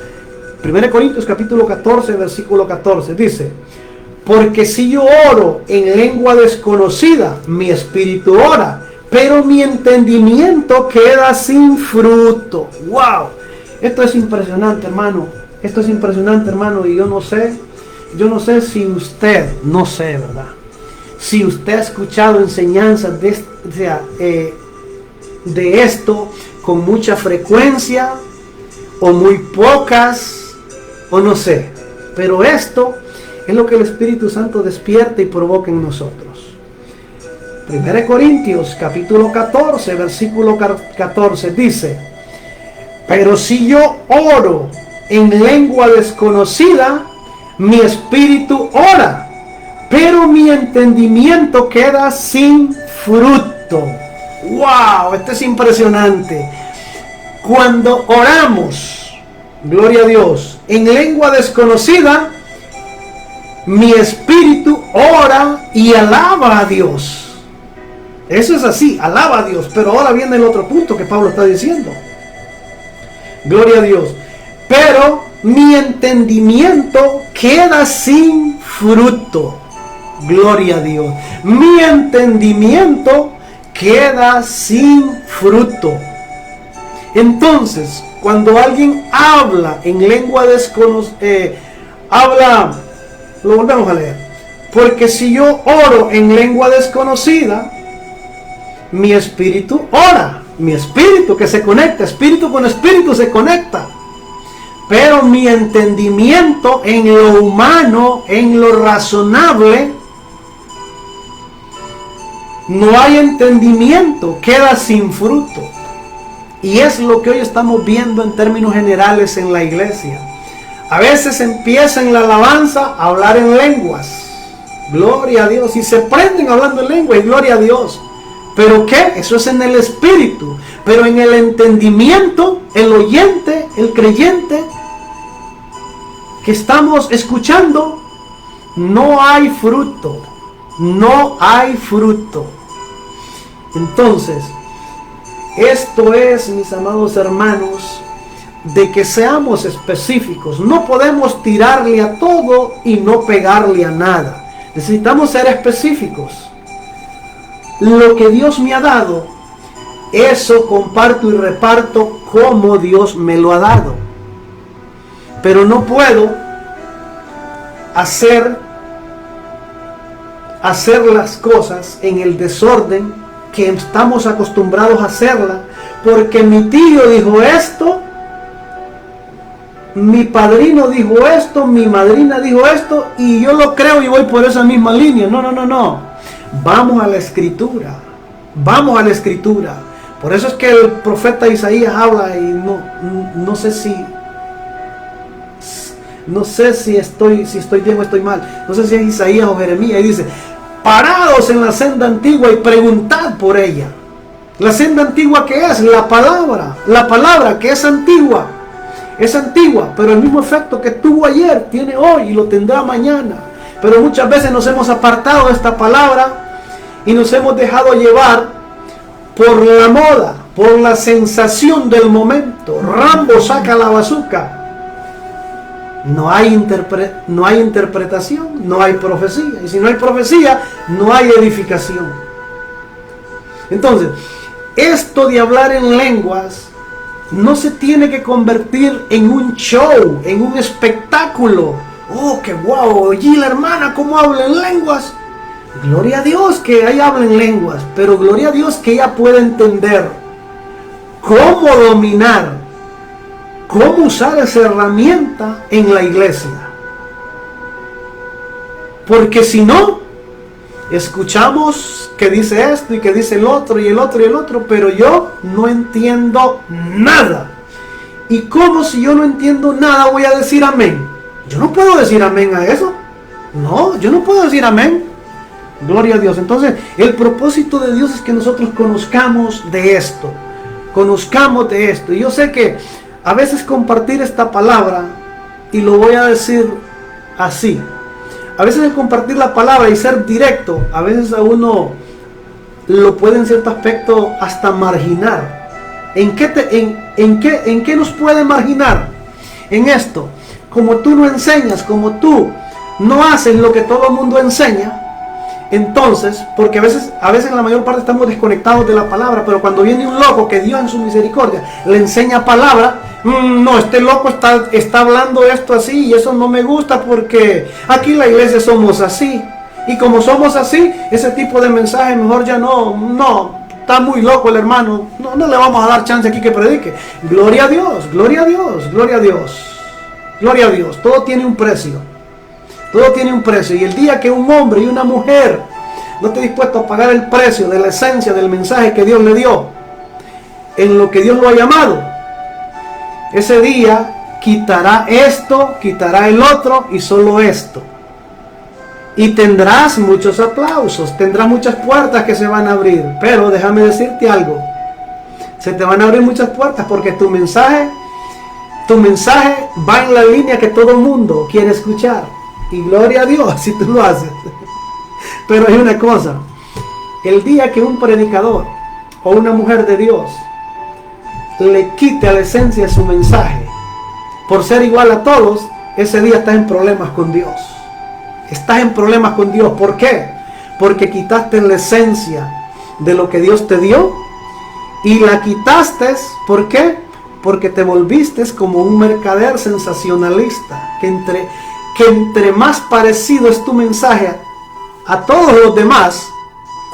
1 Corintios capítulo 14, versículo 14 dice: porque si yo oro en lengua desconocida, mi espíritu ora, pero mi entendimiento queda sin fruto. ¡Wow! Esto es impresionante, hermano. Esto es impresionante, hermano. Y yo no sé si usted, no sé, ¿verdad? Si usted ha escuchado enseñanzas de esto con mucha frecuencia o muy pocas, o no sé, pero esto es lo que el Espíritu Santo despierta y provoca en nosotros. 1 Corintios capítulo 14 versículo 14 dice: pero si yo oro en lengua desconocida, mi espíritu ora, pero mi entendimiento queda sin fruto. ¡Wow! Esto es impresionante. Cuando oramos, gloria a Dios, en lengua desconocida, mi espíritu ora y alaba a Dios. Eso es así, alaba a Dios. Pero ahora viene el otro punto que Pablo está diciendo. Gloria a Dios. Pero mi entendimiento queda sin fruto. Gloria a Dios. Mi entendimiento queda sin fruto. Entonces, cuando alguien habla en lengua desconocida, lo volvemos a leer. Porque si yo oro en lengua desconocida, mi espíritu ora. Mi espíritu que se conecta, espíritu con espíritu se conecta. Pero mi entendimiento en lo humano, en lo razonable, no hay entendimiento, queda sin fruto. Y es lo que hoy estamos viendo en términos generales en la iglesia. A veces empieza en la alabanza a hablar en lenguas. Gloria a Dios. Y se prenden hablando en lengua y gloria a Dios. ¿Pero qué? Eso es en el espíritu. Pero en el entendimiento, el oyente, el creyente que estamos escuchando, no hay fruto. No hay fruto. Entonces, esto es, mis amados hermanos, de que seamos específicos. No podemos tirarle a todo y no pegarle a nada. Necesitamos ser específicos. Lo que Dios me ha dado, eso comparto y reparto como Dios me lo ha dado. Pero no puedo hacer las cosas en el desorden que estamos acostumbrados a hacerla, porque mi tío dijo esto, mi padrino dijo esto, mi madrina dijo esto, y yo lo creo y voy por esa misma línea. No. Vamos a la escritura. Vamos a la escritura. Por eso es que el profeta Isaías habla, y no sé si estoy bien o estoy mal. No sé si es Isaías o Jeremías, y dice: parados en la senda antigua y preguntad por ella. La senda antigua, que es la palabra que es antigua, pero el mismo efecto que tuvo ayer tiene hoy y lo tendrá mañana. Pero muchas veces nos hemos apartado de esta palabra y nos hemos dejado llevar por la moda, por la sensación del momento. Rambo saca la bazuca. No hay interpretación, no hay profecía. Y si no hay profecía, no hay edificación. Entonces, esto de hablar en lenguas no se tiene que convertir en un show, en un espectáculo. Oh, qué guau, oye la hermana cómo habla en lenguas. Gloria a Dios que ella habla en lenguas, pero gloria a Dios que ella pueda entender cómo dominar, cómo usar esa herramienta en la iglesia. Porque si no, escuchamos que dice esto y que dice el otro y el otro y el otro, pero yo no entiendo nada. ¿Y cómo si yo no entiendo nada voy a decir amén? Yo no puedo decir amén a eso. No, yo no puedo decir amén. Gloria a Dios. Entonces, el propósito de Dios es que nosotros conozcamos de esto. Conozcamos de esto. Y yo sé que a veces compartir esta palabra, y lo voy a decir así, a veces el compartir la palabra y ser directo, a veces a uno lo puede en cierto aspecto hasta marginar. ¿En qué nos puede marginar? En esto, como tú no enseñas, como tú no haces lo que todo el mundo enseña, entonces, porque a veces en la mayor parte estamos desconectados de la palabra, pero cuando viene un loco que Dios en su misericordia le enseña palabra, no, este loco está hablando esto así y eso no me gusta porque aquí en la iglesia somos así. Y como somos así, ese tipo de mensaje mejor ya no, está muy loco el hermano, no le vamos a dar chance aquí que predique. Gloria a Dios, gloria a Dios, gloria a Dios, gloria a Dios. Todo tiene un precio. Todo tiene un precio. Y el día que un hombre y una mujer no esté dispuesto a pagar el precio de la esencia del mensaje que Dios le dio, en lo que Dios lo ha llamado, ese día quitará esto, quitará el otro y solo esto. Y tendrás muchos aplausos, tendrás muchas puertas que se van a abrir. Pero déjame decirte algo. Se te van a abrir muchas puertas porque tu mensaje va en la línea que todo el mundo quiere escuchar. Y gloria a Dios si tú lo haces. Pero hay una cosa. El día que un predicador o una mujer de Dios le quite a la esencia de su mensaje por ser igual a todos, ese día estás en problemas con Dios. Estás en problemas con Dios. ¿Por qué? Porque quitaste la esencia de lo que Dios te dio y la quitaste. ¿Por qué? Porque te volviste como un mercader sensacionalista que entre más parecido es tu mensaje a todos los demás,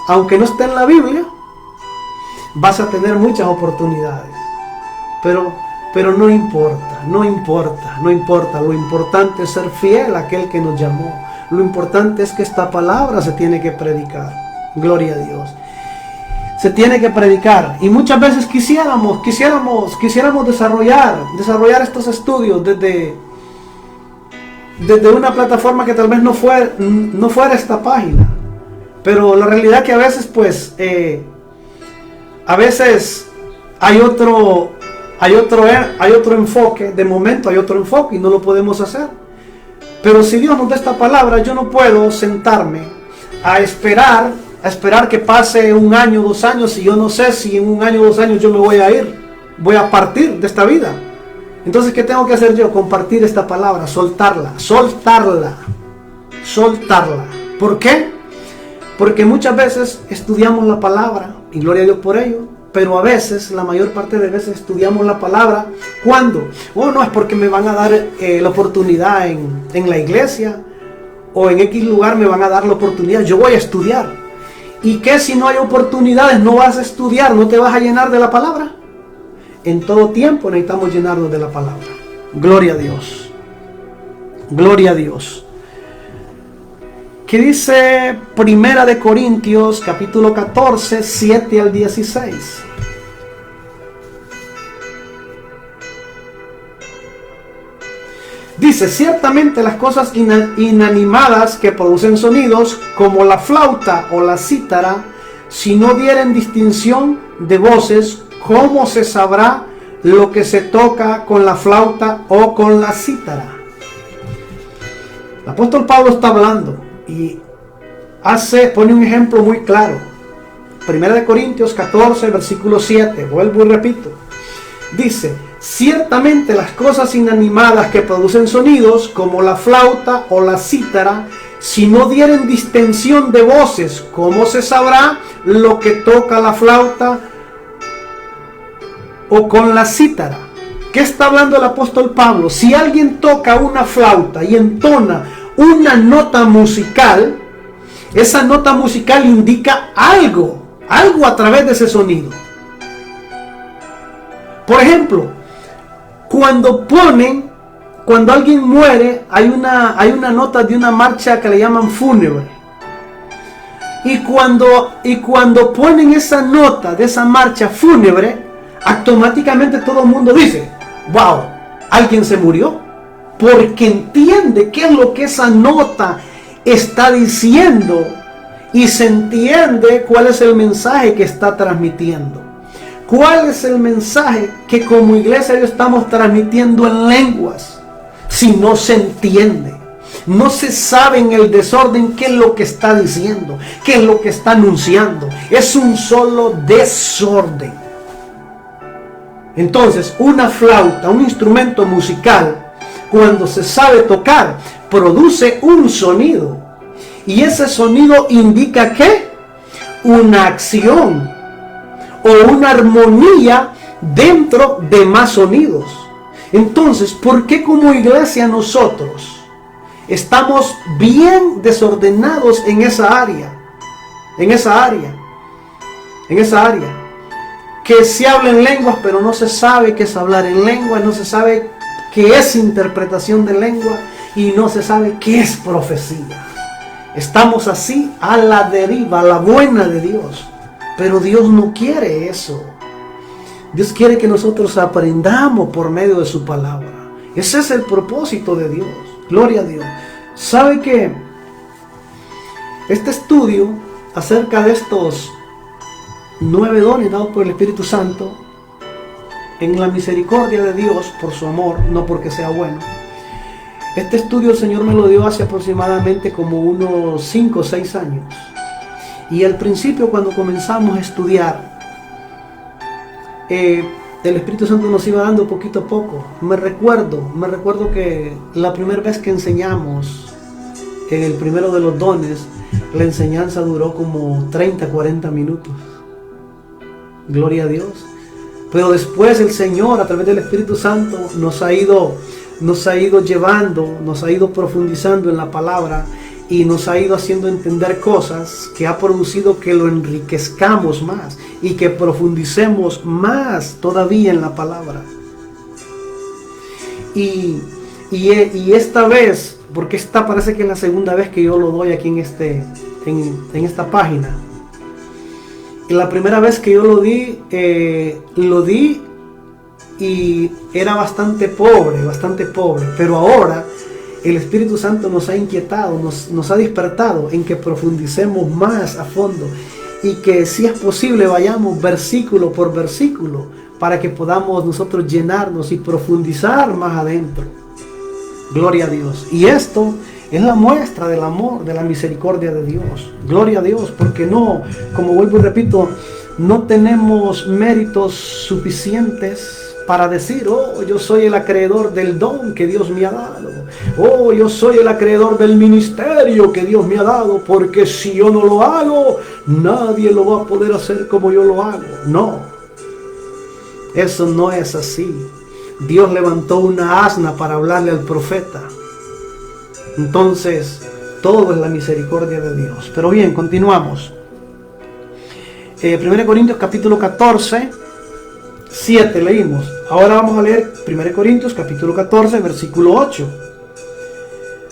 aunque no esté en la Biblia, vas a tener muchas oportunidades. Pero no importa. Lo importante es ser fiel a aquel que nos llamó. Lo importante es que esta palabra se tiene que predicar. Gloria a Dios. Se tiene que predicar. Y muchas veces quisiéramos desarrollar estos estudios desde una plataforma que tal vez no fuera esta página. Pero la realidad que a veces hay otro enfoque. De momento hay otro enfoque y no lo podemos hacer. Pero si Dios nos da esta palabra, yo no puedo sentarme a esperar que pase 1 año, 2 años, y yo no sé si en 1 año o 2 años yo me voy a partir de esta vida. Entonces, ¿qué tengo que hacer yo? Compartir esta palabra, soltarla. ¿Por qué? Porque muchas veces estudiamos la palabra, y gloria a Dios por ello, pero a veces, la mayor parte de veces estudiamos la palabra, ¿cuándo? No es porque me van a dar la oportunidad en la iglesia, o en X lugar me van a dar la oportunidad, yo voy a estudiar. ¿Y qué si no hay oportunidades? No vas a estudiar, no te vas a llenar de la palabra. En todo tiempo necesitamos llenarnos de la palabra. Gloria a Dios. Gloria a Dios. ¿Qué dice Primera de Corintios, capítulo 14, 7 al 16? Dice: ciertamente las cosas inanimadas que producen sonidos, como la flauta o la cítara, si no dieren distinción, de voces, ¿cómo se sabrá lo que se toca con la flauta o con la cítara? El apóstol Pablo está hablando y pone un ejemplo muy claro. 1 Corintios 14, versículo 7, vuelvo y repito. Dice: ciertamente las cosas inanimadas que producen sonidos, como la flauta o la cítara, si no dieren distensión de voces, ¿cómo se sabrá lo que toca la flauta o con la cítara? ¿Qué está hablando el apóstol Pablo? Si alguien toca una flauta y entona una nota musical, esa nota musical indica algo a través de ese sonido. Por ejemplo, cuando alguien muere, hay una nota de una marcha que le llaman fúnebre. Y cuando ponen esa nota de esa marcha fúnebre, automáticamente todo el mundo dice: wow, alguien se murió. Porque entiende qué es lo que esa nota está diciendo y se entiende cuál es el mensaje que está transmitiendo. ¿Cuál es el mensaje que como iglesia estamos transmitiendo en lenguas? Si no se entiende, no se sabe en el desorden qué es lo que está diciendo, qué es lo que está anunciando. Es un solo desorden. Entonces, una flauta, un instrumento musical, cuando se sabe tocar, produce un sonido. Y ese sonido indica ¿qué? Una acción o una armonía dentro de más sonidos. Entonces, ¿por qué como iglesia nosotros estamos bien desordenados en esa área? En esa área. Que se habla en lenguas, pero no se sabe qué es hablar en lenguas, no se sabe qué es interpretación de lengua y no se sabe qué es profecía. Estamos así a la deriva, a la buena de Dios. Pero Dios no quiere eso. Dios quiere que nosotros aprendamos por medio de su palabra. Ese es el propósito de Dios. Gloria a Dios. ¿Sabe qué? Este estudio acerca de estos 9 dones dados por el Espíritu Santo, en la misericordia de Dios, por su amor, no porque sea bueno. Este estudio el Señor me lo dio hace aproximadamente como unos 5 o 6 años. Y al principio, cuando comenzamos a estudiar, el Espíritu Santo nos iba dando poquito a poco. Me recuerdo que la primera vez que enseñamos en el primero de los dones, la enseñanza duró como 30, 40 minutos. Gloria a Dios. Pero después el Señor, a través del Espíritu Santo, nos ha ido llevando, nos ha ido profundizando en la palabra y nos ha ido haciendo entender cosas que ha producido que lo enriquezcamos más y que profundicemos más todavía en la palabra. Y esta vez, porque esta parece que es la segunda vez que yo lo doy aquí en esta página. Y la primera vez que yo lo di y era bastante pobre, pero ahora el Espíritu Santo nos ha inquietado, nos ha despertado en que profundicemos más a fondo y que si es posible vayamos versículo por versículo para que podamos nosotros llenarnos y profundizar más adentro. Gloria a Dios. Y esto es la muestra del amor, de la misericordia de Dios. Gloria a Dios, porque no, como vuelvo y repito, no tenemos méritos suficientes para decir: oh, yo soy el acreedor del don que Dios me ha dado. Oh, yo soy el acreedor del ministerio que Dios me ha dado, porque si yo no lo hago, nadie lo va a poder hacer como yo lo hago. No, eso no es así. Dios levantó una asna para hablarle al profeta. Entonces, todo es la misericordia de Dios. Pero bien, continuamos. 1 Corintios capítulo 14, 7 leímos. Ahora vamos a leer 1 Corintios capítulo 14, versículo 8.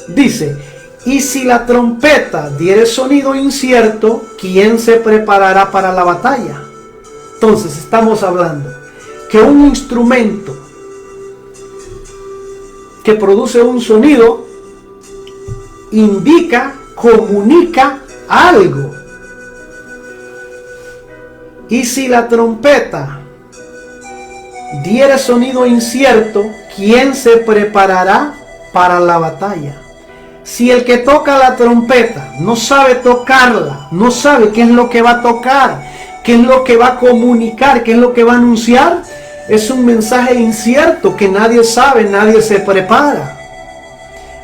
Dice: y si la trompeta diere sonido incierto, ¿quién se preparará para la batalla? Entonces estamos hablando que un instrumento que produce un sonido indica, comunica algo. Y si la trompeta diere sonido incierto, ¿quién se preparará para la batalla? Si el que toca la trompeta no sabe tocarla, no sabe qué es lo que va a tocar, qué es lo que va a comunicar, qué es lo que va a anunciar, es un mensaje incierto que nadie sabe, nadie se prepara.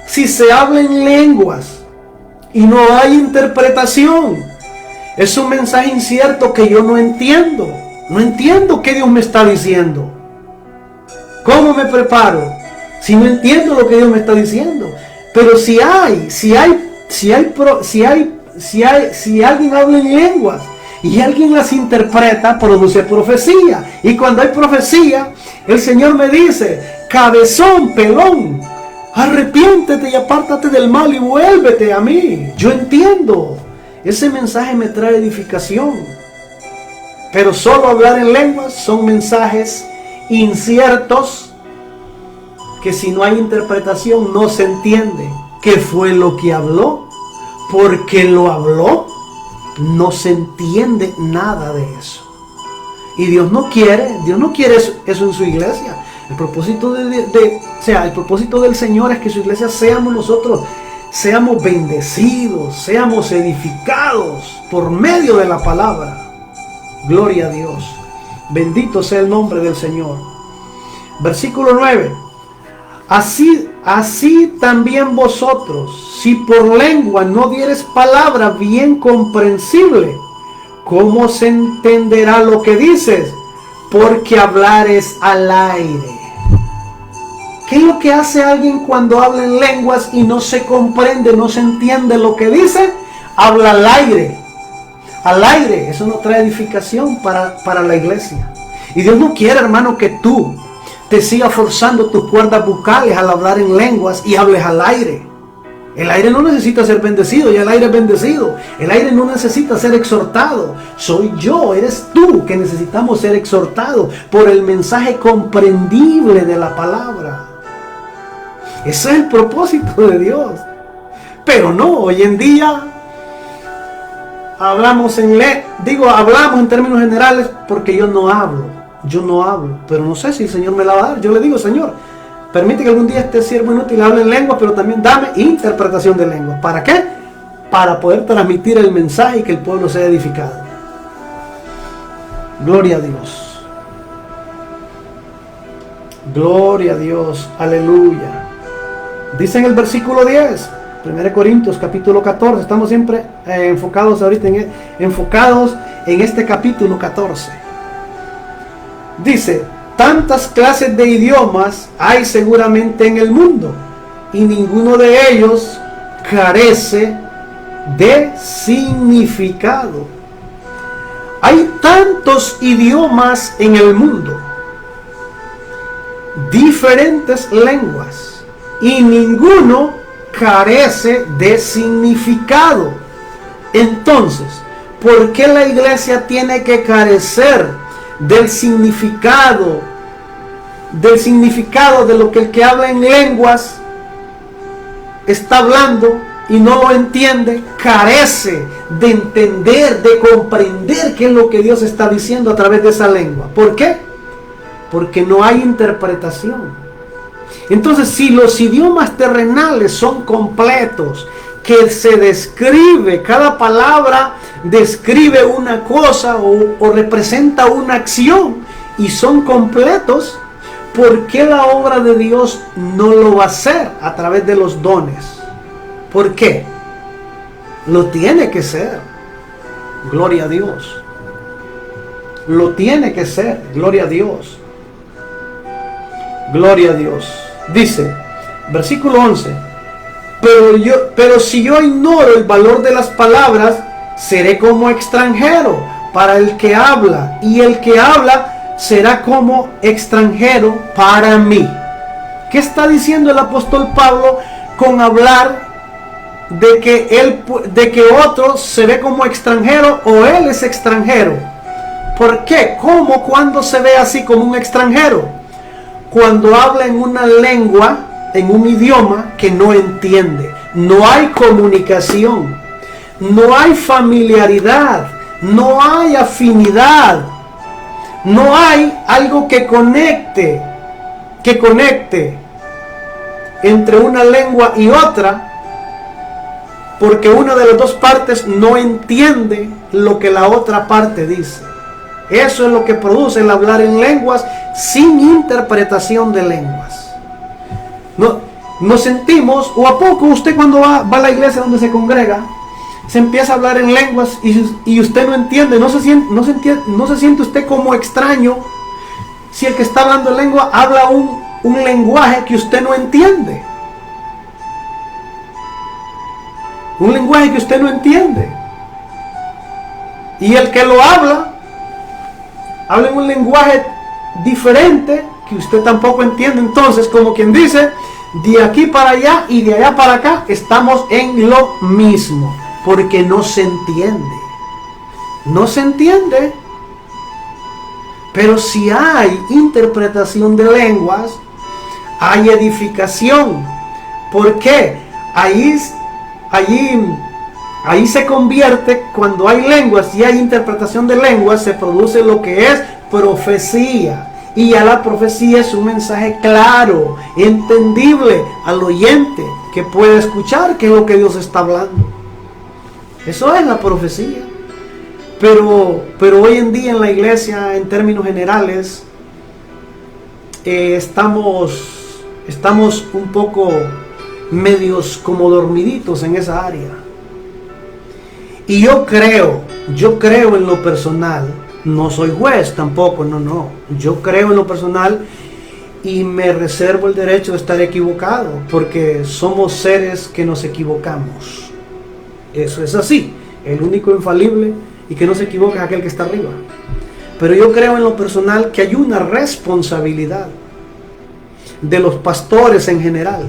Si se habla en lenguas y no hay interpretación, es un mensaje incierto que yo no entiendo. No entiendo qué Dios me está diciendo. ¿Cómo me preparo si no entiendo lo que Dios me está diciendo? Pero si alguien habla en lenguas y alguien las interpreta, produce profecía. Y cuando hay profecía, el Señor me dice: cabezón, pelón, arrepiéntete y apártate del mal y vuélvete a mí. Yo entiendo. Ese mensaje me trae edificación. Pero solo hablar en lenguas son mensajes inciertos que si no hay interpretación no se entiende qué fue lo que habló, por qué lo habló. No se entiende nada de eso. Y Dios no quiere eso en su iglesia. El propósito el propósito del Señor es que su iglesia seamos bendecidos, seamos edificados por medio de la palabra. Gloria a Dios. Bendito sea el nombre del Señor. Versículo 9. Así también vosotros, si por lengua no dieres palabra bien comprensible, ¿cómo se entenderá lo que dices? Porque hablares al aire. ¿Qué es lo que hace alguien cuando habla en lenguas y no se comprende, no se entiende lo que dice? Habla al aire. Al aire. Eso no trae edificación para la iglesia. Y Dios no quiere, hermano, que tú te sigas forzando tus cuerdas vocales al hablar en lenguas y hables al aire. El aire no necesita ser bendecido, ya el aire es bendecido. El aire no necesita ser exhortado. Soy yo, eres tú, que necesitamos ser exhortados por el mensaje comprendible de la palabra. Ese es el propósito de Dios. Pero no, hoy en día hablamos en términos generales porque yo no hablo, pero no sé si el Señor me la va a dar. Yo le digo: Señor, permite que algún día este siervo inútil hable en lengua, pero también dame interpretación de lengua. ¿Para qué? Para poder transmitir el mensaje y que el pueblo sea edificado. Gloria a Dios. Gloria a Dios. Aleluya. Dice en el versículo 10, 1 Corintios capítulo 14. Estamos siempre enfocados en este capítulo 14. Dice: tantas clases de idiomas hay seguramente en el mundo, y ninguno de ellos carece de significado. Hay tantos idiomas en el mundo, diferentes lenguas, y ninguno carece de significado. Entonces, ¿por qué la iglesia tiene que carecer del significado de lo que el que habla en lenguas está hablando y no lo entiende? Carece de entender, de comprender qué es lo que Dios está diciendo a través de esa lengua. ¿Por qué? Porque no hay interpretación. Entonces, si los idiomas terrenales son completos, que se describe, cada palabra describe una cosa o representa una acción, y son completos, ¿por qué la obra de Dios no lo va a hacer a través de los dones? ¿Por qué? Lo tiene que ser. Gloria a Dios. Lo tiene que ser. Gloria a Dios. Gloria a Dios. Dice, versículo 11: pero si yo ignoro el valor de las palabras, seré como extranjero para el que habla, y el que habla será como extranjero para mí. ¿Qué está diciendo el apóstol Pablo con hablar de que otro se ve como extranjero o él es extranjero? ¿Por qué? ¿Cómo? ¿Cuándo se ve así como un extranjero? Cuando habla en una lengua, en un idioma que no entiende. No hay comunicación, no hay familiaridad, no hay afinidad, no hay algo que conecte entre una lengua y otra, porque una de las dos partes no entiende lo que la otra parte dice. Eso es lo que produce el hablar en lenguas sin interpretación de lenguas. Nos sentimos, o a poco usted cuando va a la iglesia donde se congrega, se empieza a hablar en lenguas y usted no entiende, no se siente usted como extraño si el que está hablando en lengua habla un lenguaje que usted no entiende. Un lenguaje que usted no entiende. Y el que lo habla en un lenguaje diferente que usted tampoco entiende. Entonces, como quien dice, de aquí para allá y de allá para acá estamos en lo mismo, porque no se entiende. No se entiende. Pero si hay interpretación de lenguas, hay edificación. ¿Por qué? Ahí se convierte, cuando hay lenguas y hay interpretación de lenguas, se produce lo que es profecía. Y ya la profecía es un mensaje claro, entendible al oyente, que puede escuchar qué es lo que Dios está hablando. Eso es la profecía. Pero hoy en día en la iglesia, en términos generales, estamos un poco medios como dormiditos en esa área. Y yo creo en lo personal, no soy juez tampoco, no. Yo creo en lo personal y me reservo el derecho de estar equivocado, porque somos seres que nos equivocamos. Eso es así. El único infalible y que no se equivoca es aquel que está arriba. Pero yo creo en lo personal que hay una responsabilidad de los pastores en general.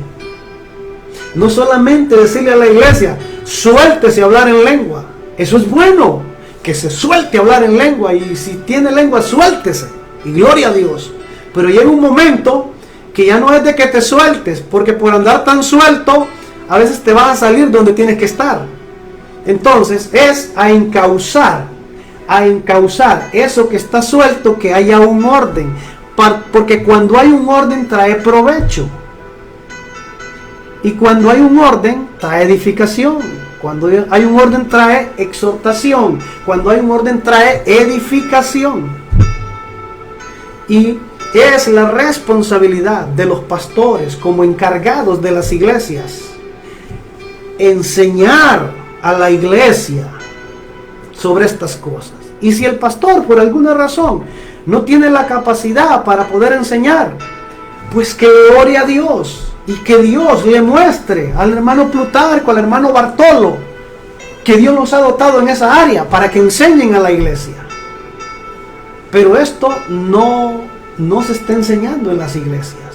No solamente decirle a la iglesia, suéltese a hablar en lengua. Eso es bueno, que se suelte a hablar en lengua, y si tiene lengua, suéltese, y gloria a Dios. Pero llega un momento que ya no es de que te sueltes, porque por andar tan suelto, a veces te vas a salir donde tienes que estar. Entonces es a encauzar eso que está suelto, que haya un orden, porque cuando hay un orden trae provecho. Y cuando hay un orden, trae edificación. Cuando hay un orden, trae exhortación. Cuando hay un orden, trae edificación. Y es la responsabilidad de los pastores, como encargados de las iglesias, enseñar a la iglesia sobre estas cosas. Y si el pastor, por alguna razón, no tiene la capacidad para poder enseñar, pues que ore a Dios. Y que Dios le muestre al hermano Plutarco, al hermano Bartolo, que Dios los ha dotado en esa área para que enseñen a la iglesia. Pero esto no se está enseñando en las iglesias.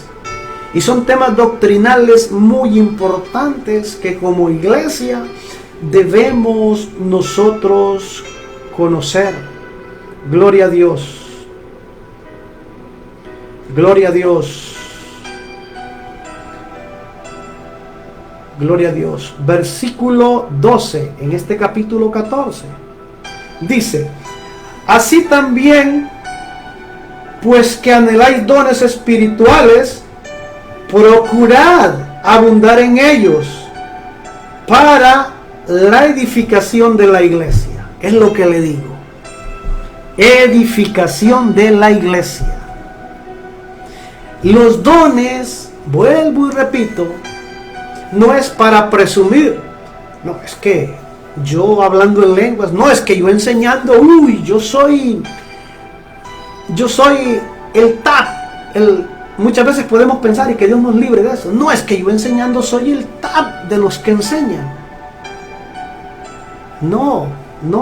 Y son temas doctrinales muy importantes que como iglesia debemos nosotros conocer. Gloria a Dios. Gloria a Dios. Gloria a Dios. Versículo 12 en este capítulo 14 dice: así también, pues que anheláis dones espirituales, procurad abundar en ellos para la edificación de la iglesia. Es lo que le digo. Edificación de la iglesia. Los dones, vuelvo y repito, no es para presumir. No, es que yo hablando en lenguas, no es que yo enseñando, yo soy el top. Muchas veces podemos pensar, y que Dios nos libre de eso. No, es que yo enseñando soy el top de los que enseñan. No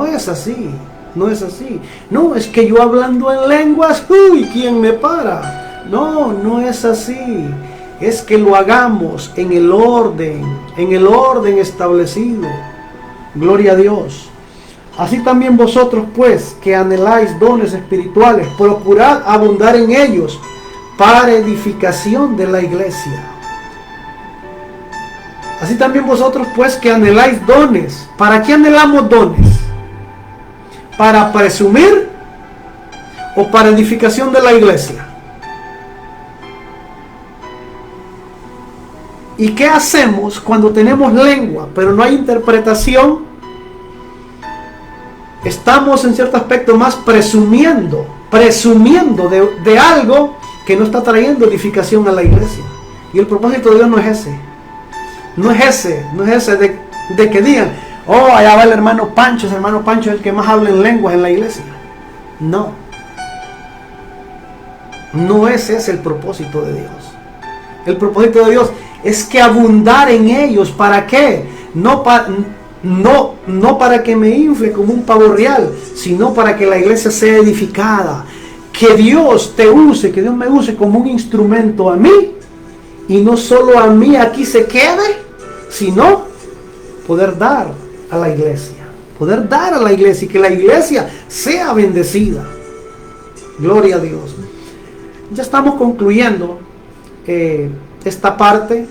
es así. No es así. No, es que yo hablando en lenguas, ¿quién me para? No es así. Es que lo hagamos en el orden establecido. Gloria a Dios. Así también vosotros, pues, que anheláis dones espirituales, procurad abundar en ellos para edificación de la iglesia. Así también vosotros, pues, que anheláis dones. ¿Para qué anhelamos dones? para presumir o para edificación de la iglesia? ¿Y qué hacemos cuando tenemos lengua pero no hay interpretación? Estamos en cierto aspecto más presumiendo de algo que no está trayendo edificación a la iglesia. Y el propósito de Dios no es ese. No es ese de que digan, oh, allá va el hermano Pancho es el que más habla en lenguas en la iglesia. No. No es ese el propósito de Dios. El propósito de Dios es que abundar en ellos. ¿Para qué? No para que me infle como un pavo real, sino para que la iglesia sea edificada. Que Dios te use, que Dios me use como un instrumento a mí, y no solo a mí aquí se quede, sino poder dar a la iglesia. Poder dar a la iglesia y que la iglesia sea bendecida. Gloria a Dios. Ya estamos concluyendo esta parte.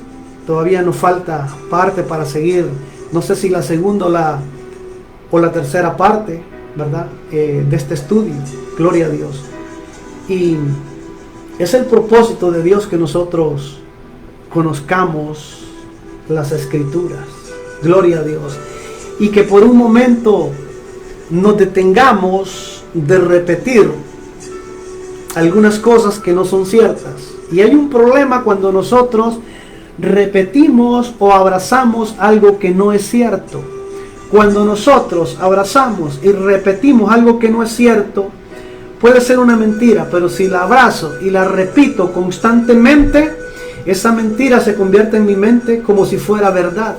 Todavía nos falta parte para seguir. No sé si la segunda o la tercera parte, ¿verdad? De este estudio. Gloria a Dios. Y es el propósito de Dios que nosotros conozcamos las Escrituras. Gloria a Dios. Y que por un momento nos detengamos de repetir algunas cosas que no son ciertas. Y hay un problema cuando nosotros repetimos o abrazamos algo que no es cierto. Cuando nosotros abrazamos y repetimos algo que no es cierto, puede ser una mentira, pero si la abrazo y la repito constantemente, esa mentira se convierte en mi mente como si fuera verdad.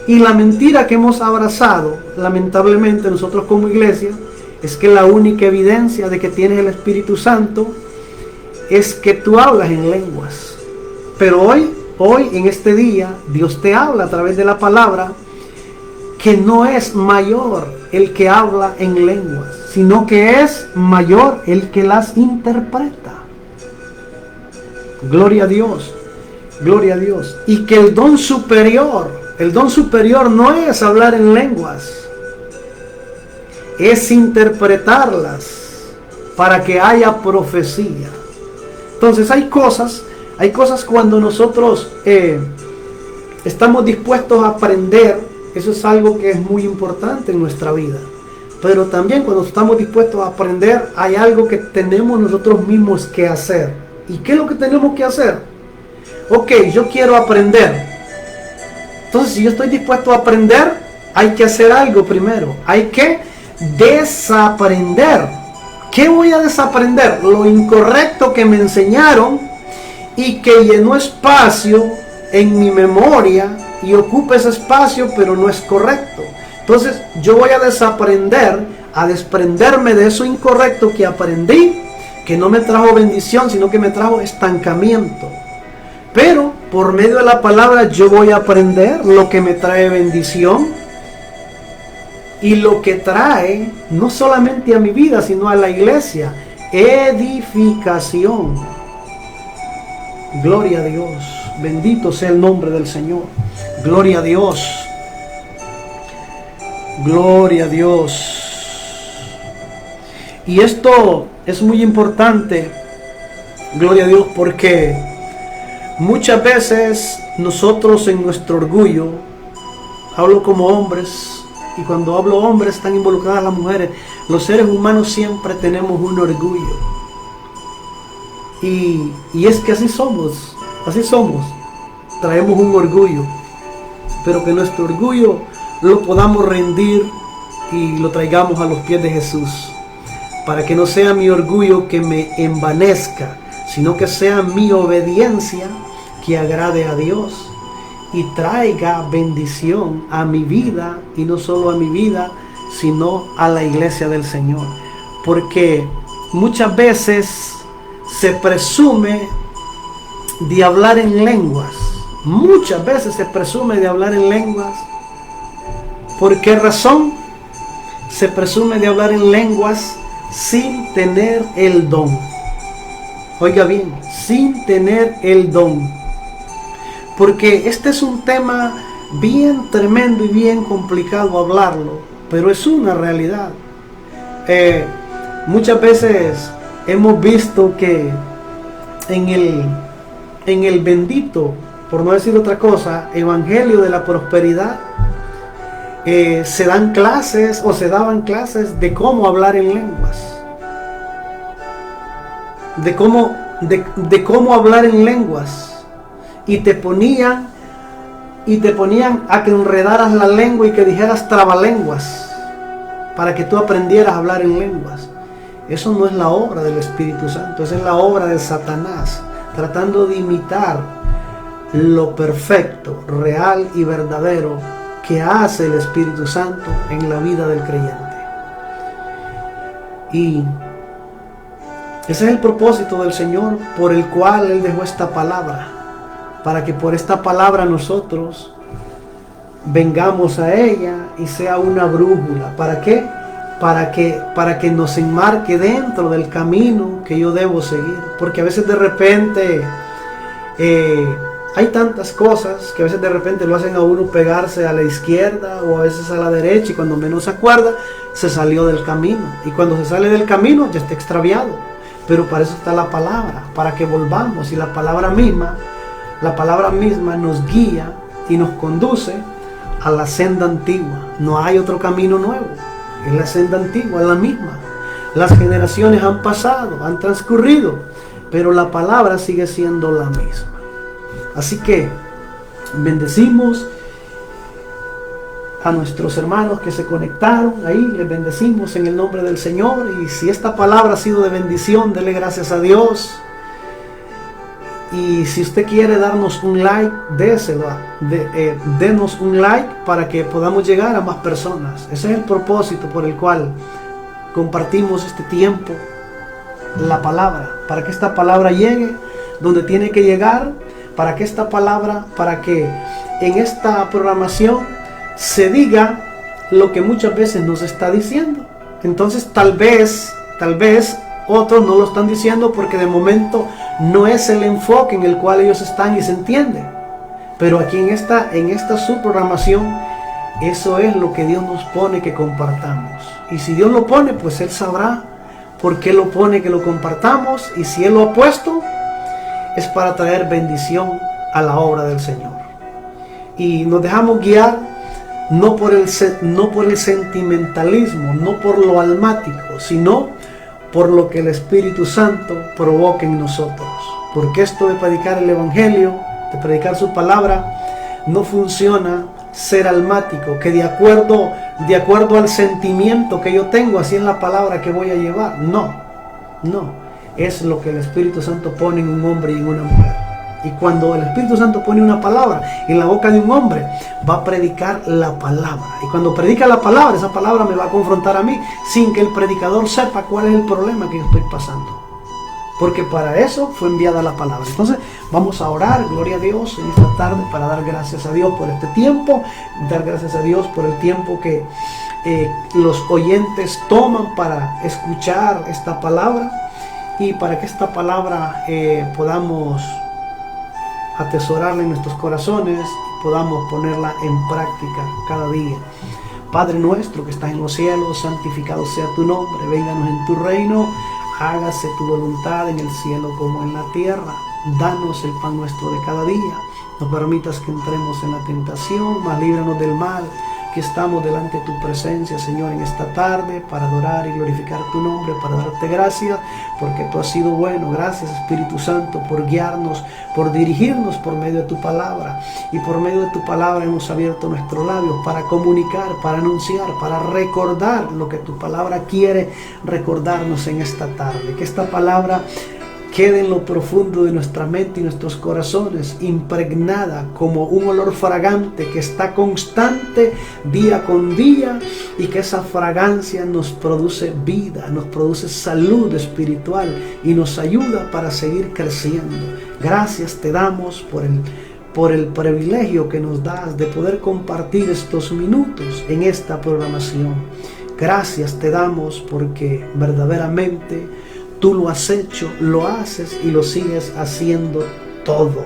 Y la mentira que hemos abrazado, lamentablemente nosotros como iglesia, es que la única evidencia de que tienes el Espíritu Santo es que tú hablas en lenguas. Pero hoy en este día, Dios te habla a través de la palabra, que no es mayor el que habla en lenguas, sino que es mayor el que las interpreta. Gloria a Dios, gloria a Dios. Y que el don superior no es hablar en lenguas, es interpretarlas para que haya profecía. Entonces hay cosas cuando nosotros estamos dispuestos a aprender. Eso es algo que es muy importante en nuestra vida. Pero también cuando estamos dispuestos a aprender, hay algo que tenemos nosotros mismos que hacer. ¿Y qué es lo que tenemos que hacer? Ok, yo quiero aprender. Entonces, si yo estoy dispuesto a aprender, hay que hacer algo primero. Hay que desaprender. ¿Qué voy a desaprender? Lo incorrecto que me enseñaron y que llenó espacio en mi memoria y ocupa ese espacio, pero no es correcto. Entonces yo voy a desaprender, a desprenderme de eso incorrecto que aprendí, que no me trajo bendición, sino que me trajo estancamiento. Pero por medio de la palabra yo voy a aprender lo que me trae bendición y lo que trae no solamente a mi vida, sino a la iglesia, edificación. Gloria a Dios. Bendito sea el nombre del Señor. Gloria a Dios. Gloria a Dios. Y esto es muy importante, gloria a Dios, porque muchas veces nosotros en nuestro orgullo, hablo como hombres, y cuando hablo hombres están involucradas las mujeres, los seres humanos siempre tenemos un orgullo. Y es que así somos, traemos un orgullo, pero que nuestro orgullo lo podamos rendir y lo traigamos a los pies de Jesús, para que no sea mi orgullo que me envanezca, sino que sea mi obediencia que agrade a Dios y traiga bendición a mi vida, y no solo a mi vida, sino a la iglesia del Señor. Porque muchas veces se presume de hablar en lenguas. Muchas veces se presume de hablar en lenguas. ¿Por qué razón? Se presume de hablar en lenguas sin tener el don. Oiga bien, sin tener el don. Porque este es un tema bien tremendo y bien complicado hablarlo, pero es una realidad. muchas veces hemos visto que en el bendito, por no decir otra cosa, evangelio de la prosperidad, se dan clases o se daban clases de cómo hablar en lenguas, de cómo hablar en lenguas, y te ponían a que enredaras la lengua y que dijeras trabalenguas para que tú aprendieras a hablar en lenguas. Eso no es la obra del Espíritu Santo, esa es la obra de Satanás, tratando de imitar lo perfecto, real y verdadero que hace el Espíritu Santo en la vida del creyente. Y ese es el propósito del Señor, por el cual Él dejó esta palabra, para que por esta palabra nosotros vengamos a ella y sea una brújula. ¿Para qué? Para que nos enmarque dentro del camino que yo debo seguir. Porque a veces de repente hay tantas cosas que a veces de repente lo hacen a uno pegarse a la izquierda o a veces a la derecha, y cuando menos se acuerda se salió del camino, y cuando se sale del camino ya está extraviado. Pero para eso está la palabra, para que volvamos, y la palabra misma nos guía y nos conduce a la senda antigua. No hay otro camino nuevo, es la senda antigua, es la misma. Las generaciones han pasado, han transcurrido, pero la palabra sigue siendo la misma. Así que bendecimos a nuestros hermanos que se conectaron ahí, les bendecimos en el nombre del Señor. Y si esta palabra ha sido de bendición, dele gracias a Dios. Y si usted quiere darnos un like, déselo, denos un like para que podamos llegar a más personas. Ese es el propósito por el cual compartimos este tiempo, la palabra, para que esta palabra llegue donde tiene que llegar, para que en esta programación se diga lo que muchas veces nos está diciendo. Entonces tal vez otros no lo están diciendo porque de momento no es el enfoque en el cual ellos están y se entiende. Pero aquí en esta subprogramación, eso es lo que Dios nos pone que compartamos. Y si Dios lo pone, pues Él sabrá por qué lo pone que lo compartamos. Y si Él lo ha puesto, es para traer bendición a la obra del Señor. Y nos dejamos guiar no por el sentimentalismo, no por lo almático, sino por lo que el Espíritu Santo provoca en nosotros. Porque esto de predicar el Evangelio, de predicar su palabra, no funciona ser almático, que de acuerdo al sentimiento que yo tengo, así es la palabra que voy a llevar. No, es lo que el Espíritu Santo pone en un hombre y en una mujer. Y cuando el Espíritu Santo pone una palabra en la boca de un hombre, va a predicar la palabra. Y cuando predica la palabra, esa palabra me va a confrontar a mí sin que el predicador sepa cuál es el problema que yo estoy pasando. Porque para eso fue enviada la palabra. Entonces vamos a orar, gloria a Dios, en esta tarde, para dar gracias a Dios por este tiempo, dar gracias a Dios por el tiempo que los oyentes toman para escuchar esta palabra, y para que esta palabra podamos atesorarla en nuestros corazones, podamos ponerla en práctica cada día. Padre nuestro que estás en los cielos, santificado sea tu nombre, vénganos en tu reino, hágase tu voluntad en el cielo como en la tierra. Danos el pan nuestro de cada día, no permitas que entremos en la tentación, mas líbranos del mal. Que estamos delante de tu presencia, Señor, en esta tarde para adorar y glorificar tu nombre, para darte gracias porque tú has sido bueno. Gracias, Espíritu Santo, por guiarnos, por dirigirnos por medio de tu palabra, y por medio de tu palabra hemos abierto nuestros labios para comunicar, para anunciar, para recordar lo que tu palabra quiere recordarnos en esta tarde. Que esta palabra quede en lo profundo de nuestra mente y nuestros corazones, impregnada como un olor fragante que está constante día con día, y que esa fragancia nos produce vida, nos produce salud espiritual y nos ayuda para seguir creciendo. Gracias te damos por el privilegio que nos das de poder compartir estos minutos en esta programación. Gracias te damos porque verdaderamente tú lo has hecho, lo haces y lo sigues haciendo todo.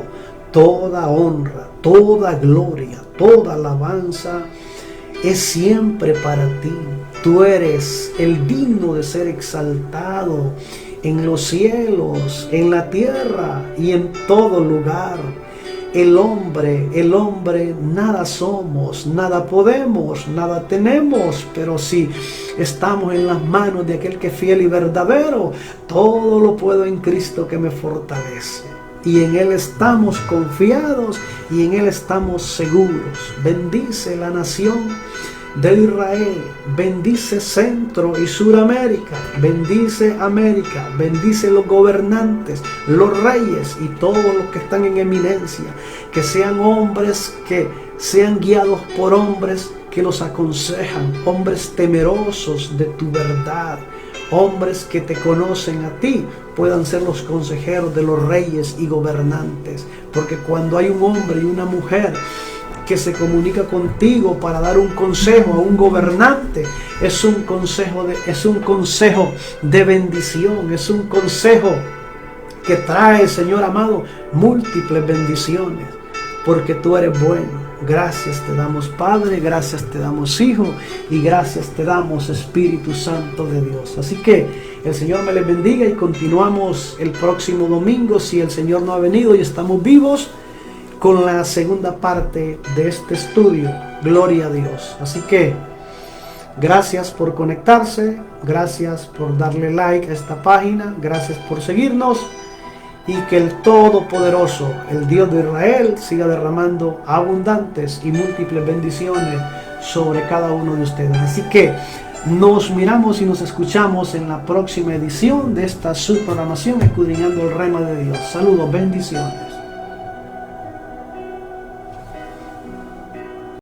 Toda honra, toda gloria, toda alabanza es siempre para ti. Tú eres el digno de ser exaltado en los cielos, en la tierra y en todo lugar. El hombre, nada somos, nada podemos, nada tenemos, pero si estamos en las manos de aquel que es fiel y verdadero, todo lo puedo en Cristo que me fortalece. Y en Él estamos confiados y en Él estamos seguros. Bendice la nación de Israel, bendice Centro y Suramérica, bendice América, bendice los gobernantes, los reyes y todos los que están en eminencia, que sean hombres que sean guiados por hombres que los aconsejan, hombres temerosos de tu verdad, hombres que te conocen a ti, puedan ser los consejeros de los reyes y gobernantes, porque cuando hay un hombre y una mujer que se comunica contigo para dar un consejo a un gobernante, es un consejo de bendición, es un consejo que trae, Señor amado, múltiples bendiciones, porque tú eres bueno. Gracias te damos, Padre, gracias te damos, Hijo, y gracias te damos, Espíritu Santo de Dios. Así que el Señor me les bendiga y continuamos el próximo domingo, si el Señor no ha venido y estamos vivos, con la segunda parte de este estudio. Gloria a Dios. Así que gracias por conectarse, gracias por darle like a esta página, gracias por seguirnos, y que el Todopoderoso, el Dios de Israel, siga derramando abundantes y múltiples bendiciones sobre cada uno de ustedes. Así que nos miramos y nos escuchamos en la próxima edición de esta subprogramación Escudriñando el Rema de Dios. Saludos, bendiciones.